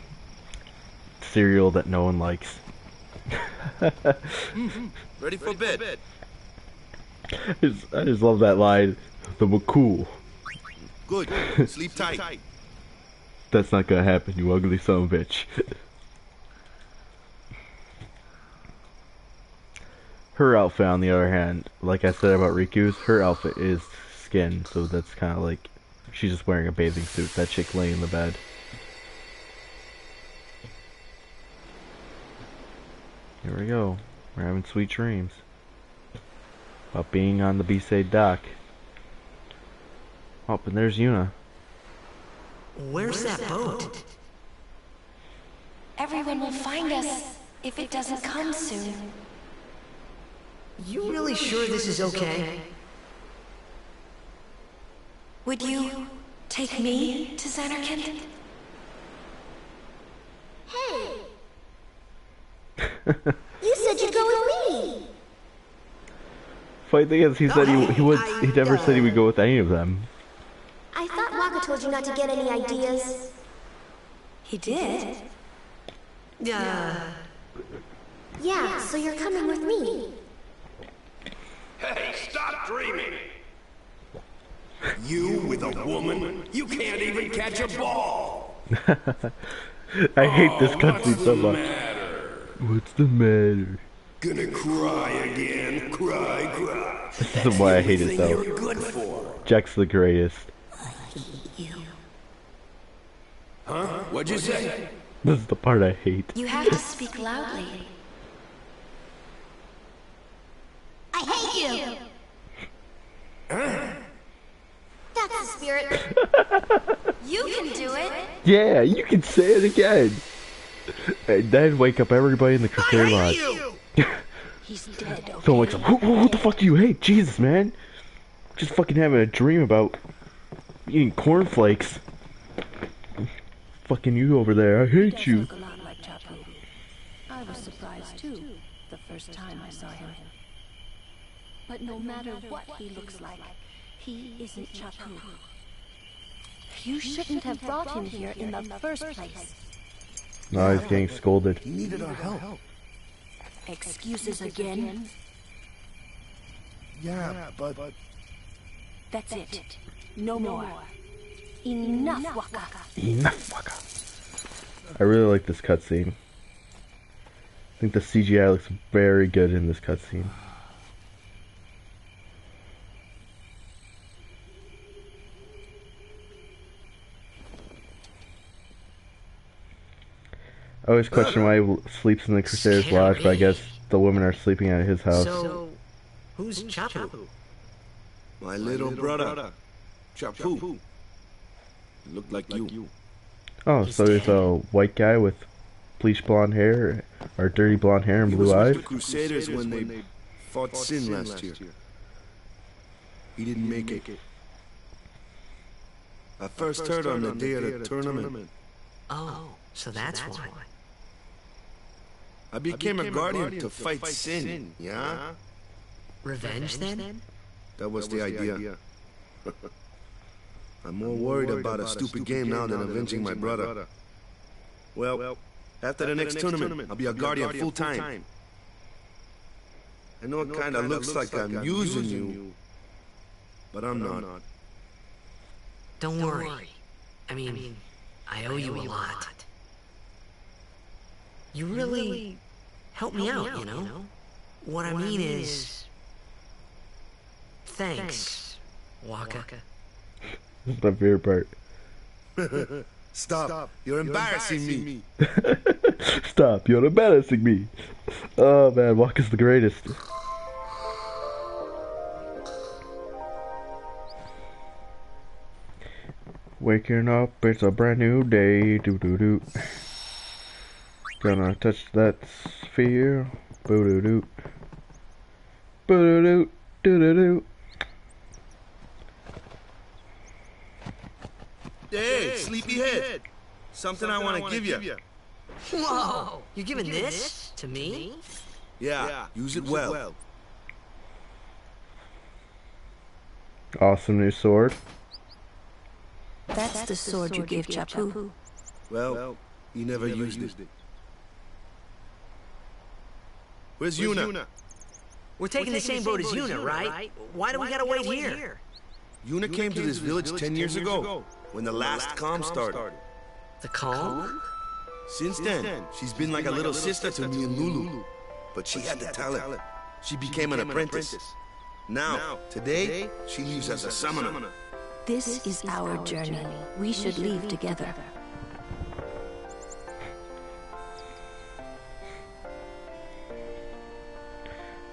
S1: cereal that no one likes.
S4: Ready for bed?
S1: I just love that line. The cool.
S4: Good. Sleep tight.
S1: That's not gonna happen, you ugly son of a bitch. Her outfit, on the other hand, like I said about Riku's, her outfit is skin, so that's kind of like she's just wearing a bathing suit. That chick laying in the bed. Here we go. We're having sweet dreams about being on the B-Side dock. Oh, and there's Yuna.
S2: Where's that boat?
S10: Everyone will find us if it doesn't come soon.
S2: You really sure this is okay?
S10: Would you take me to Xanarkin?
S6: Hey! You said you'd go with me!
S1: Funny thing is, he said he never said he would go with any of them.
S6: I thought Waka told you not to get any ideas.
S10: He did?
S2: Yeah.
S6: Yeah, so you're coming with me.
S3: Hey, stop dreaming!
S13: You with a woman? You can't even catch a ball!
S1: I hate this cutscene so much. What's the matter?
S13: Gonna cry again? Cry.
S1: This is why I hate it though.
S13: You're good for.
S1: Jack's the greatest.
S13: Huh? What'd you say?
S1: This is the part I hate.
S10: You have to speak loudly.
S6: I hate you! That's the spirit. You can do it!
S1: Yeah, you can say it again. And then wake up everybody in the Crusader Lodge.
S10: He's dead, okay?
S1: Someone wakes up. What the fuck do you hate? Jesus, man. Just fucking having a dream about eating cornflakes. Fucking you over there. I hate you.
S14: Look a lot like Chapu. I was surprised too, the first time I saw him. But no matter what he looks like, he isn't Chapu. You shouldn't have brought him here in the first place.
S1: No, he's getting scolded.
S4: He needed our help.
S14: Excuses again?
S4: Yeah, but...
S14: That's it. No more. Enough, Waka.
S1: Enough, Waka. I really like this cutscene. I think the CGI looks very good in this cutscene. I always question why he sleeps in the Crusader's Lodge, but I guess the women are sleeping at his house.
S2: So, who's Chapu?
S4: My little brother. Chapu. He looked like you.
S1: Oh, so he's a white guy with bleach blonde hair, or dirty blonde hair and
S4: He
S1: blue
S4: was
S1: eyes.
S4: with the Crusaders when they fought Sin last year. He didn't make it. I first heard on the day of the tournament.
S2: Oh, so that's why.
S4: I became a guardian to fight Sin, yeah?
S2: Revenge, then?
S4: That was the idea. I'm more worried about a stupid game now than avenging my brother. Well, after the next tournament, I'll be a guardian full-time. I know it kinda looks like I'm using you, but I'm not.
S2: Don't worry. I mean, I owe you a lot. You really helped me out, you know? What I mean is... Thanks, Wakka.
S1: This is my favorite part.
S4: Stop. You're embarrassing me.
S1: Stop, you're embarrassing me. Oh man, Wakka's the greatest. Waking up, it's a brand new day. Doo doo doo. Gonna touch that sphere. Boo doo doo. Boo doo doo. Doo doo doo.
S4: Hey, sleepyhead. Something I want to give you.
S2: Whoa! You're giving this to me?
S4: Yeah, use it well.
S1: Awesome new sword.
S14: That's the sword you gave Chapu.
S4: Well, he never used it. Where's Yuna?
S2: We're taking the same boat as Yuna, right? Why do we gotta wait here?
S4: Yuna came to this village 10 years ago, when the last calm started.
S2: The calm?
S4: Since then, she's been like a little sister to me and Lulu. But she had the talent. She became an apprentice. Now, today, she leaves as a summoner.
S14: This is our journey. We should leave together.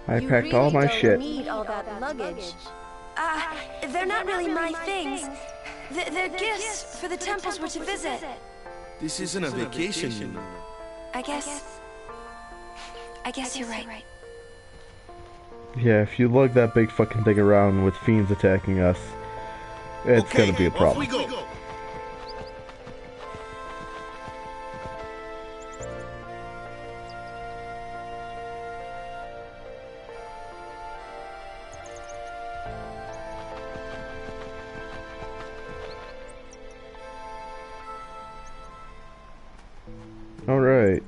S1: I packed all my shit.
S10: You need all that luggage. They're not really my things. They're gifts for the temples we're to visit.
S4: This isn't a vacation, Yuna.
S10: I guess you're right.
S1: Yeah, if you lug that big fucking thing around with fiends attacking us, it's gonna be a problem.
S4: Off we go.
S1: Alright.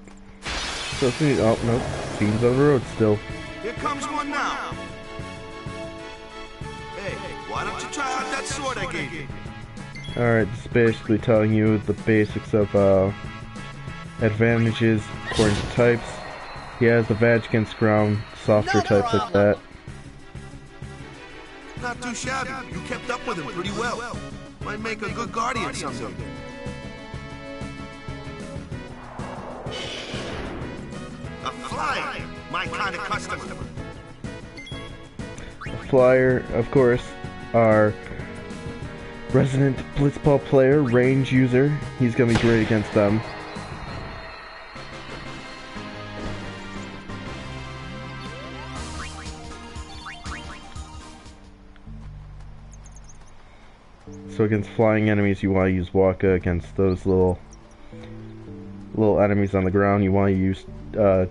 S1: So, oh, nope. Fiends on the road still.
S4: Here comes one now. Hey, why don't you try out that sword I gave you?
S1: Alright, this is basically telling you the basics of advantages according to types. He has advantage against ground, softer types like that.
S4: Not too shabby. You kept up with him pretty well. Might make a good guardian someday. A flyer, my kind of customer.
S1: Flyer, of course, our resident Blitzball player, range user. He's gonna be great against them. So against flying enemies, you want to use Wakka. Against those little enemies on the ground, you want to use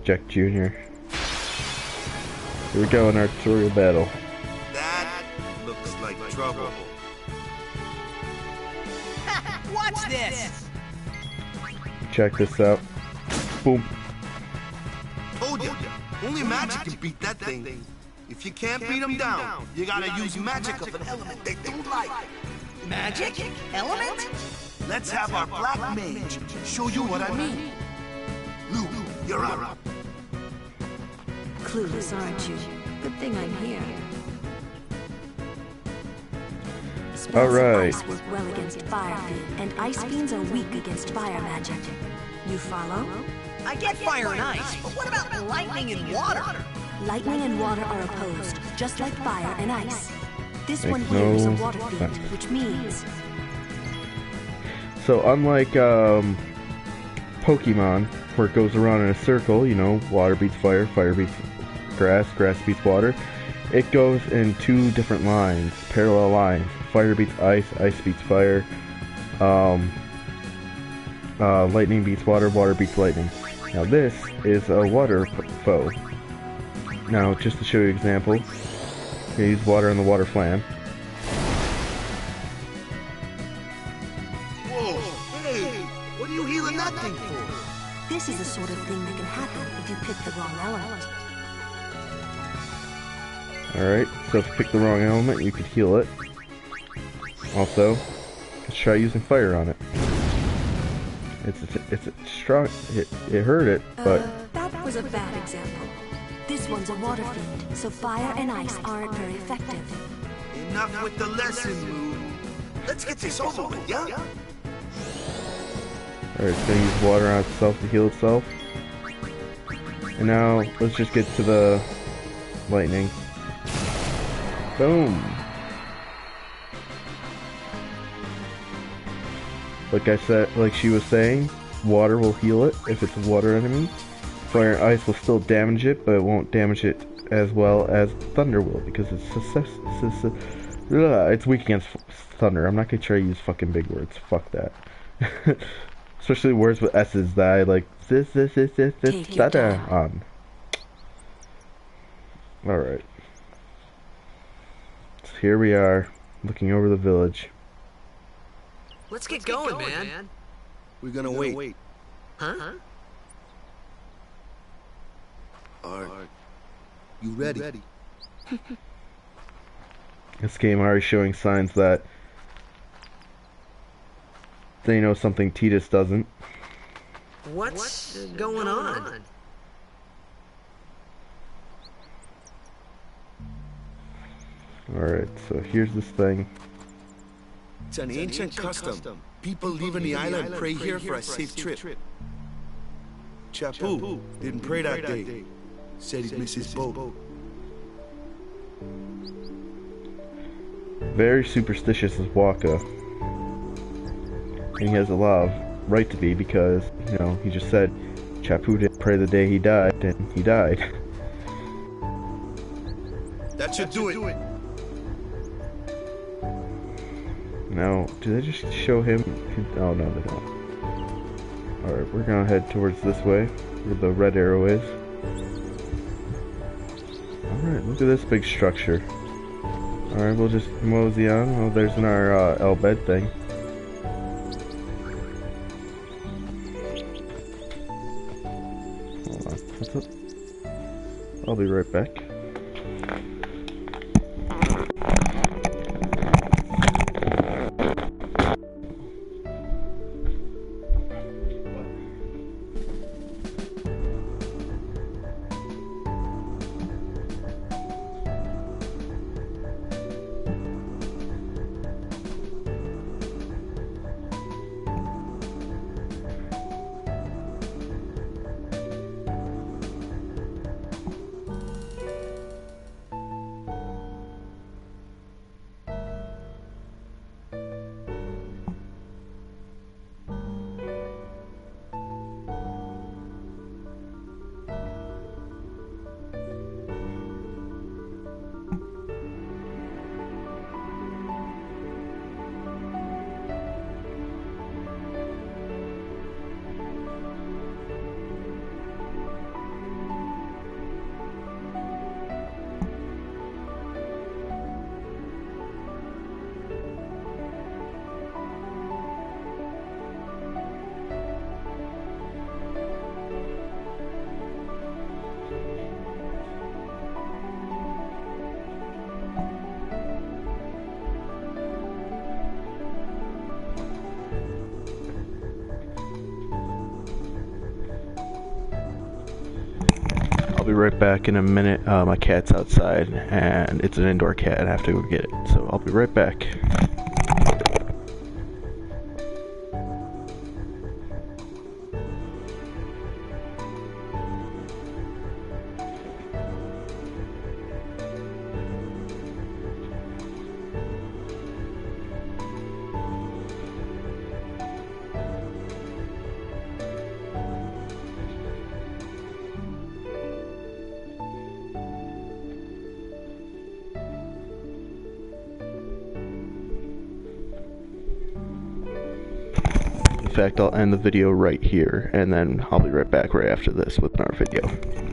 S1: Jack Jr. Here we go in our tutorial battle.
S4: That looks like trouble.
S2: Watch this!
S1: Check this out. Boom.
S4: Told ya, only magic can beat that thing. If you can't beat them down, you gotta use magic of an element they don't like.
S2: Magic? Element?
S4: Let's have our black mage show you what I mean. Lulu, you're up.
S14: Clueless, aren't you? Good thing I'm here.
S1: All right.
S14: Spells of ice work well against fire, and ice fiends are weak against fire magic. You follow?
S2: I get fire and ice, but what about lightning and water?
S14: Lightning and water are opposed, just like fire and ice. This
S1: Makes
S14: one here is a
S1: no
S14: water fiend,
S1: sense.
S14: which means...
S1: So unlike Pokemon, where it goes around in a circle, you know, water beats fire, fire beats grass, grass beats water. It goes in two different lines, parallel lines. Fire beats ice, ice beats fire. Lightning beats water, water beats lightning. Now this is a water foe. Now, just to show you an example, I use water on the water flam.
S4: Whoa, hey, what are you healing that thing for?
S14: This is the sort of thing that can happen if you pick the wrong element.
S1: Alright, so if you pick the wrong element, you could heal it. Also, let's try using fire on it. It's strong. It hurt it, but
S14: That was a bad example. This one's a water fiend, so fire and ice aren't very effective.
S4: Enough with the lesson, Moon. Let's get this over with, yeah?
S1: alright, it's gonna use water on itself to heal itself. And now let's just get to the lightning. Boom. Like I said, like she was saying, water will heal it if it's a water enemy. Fire and ice will still damage it, but it won't damage it as well as thunder will because it's weak against thunder. I'm not gonna try to use fucking big words. Fuck that. Especially words with S's that I like this on. Alright. So here we are, looking over the village.
S2: Let's get going, man.
S4: We're gonna wait.
S2: Huh?
S4: Are you ready?
S1: This game already showing signs that they know something Tidus doesn't.
S2: What's going on?
S1: Alright, so here's this thing.
S4: It's an ancient custom. People leaving the island pray here for a safe trip. Chapu didn't pray that day. Said he'd miss his boat.
S1: Very superstitious is Waka. And he has a lot of right to be because, you know, he just said Chapu didn't pray the day he died, and he died.
S4: That should do it.
S1: Now, do they just show him? Oh no, they don't. Alright, we're gonna head towards this way, where the red arrow is. Alright, look at this big structure. Alright, we'll just mosey on. Oh, there's our El bed thing. Hold on, what's up? I'll be right back. I'll be right back in a minute. My cat's outside, and it's an indoor cat, and I have to go get it. So I'll be right back. fact, I'll end the video right here, and then I'll be right back right after this with another video.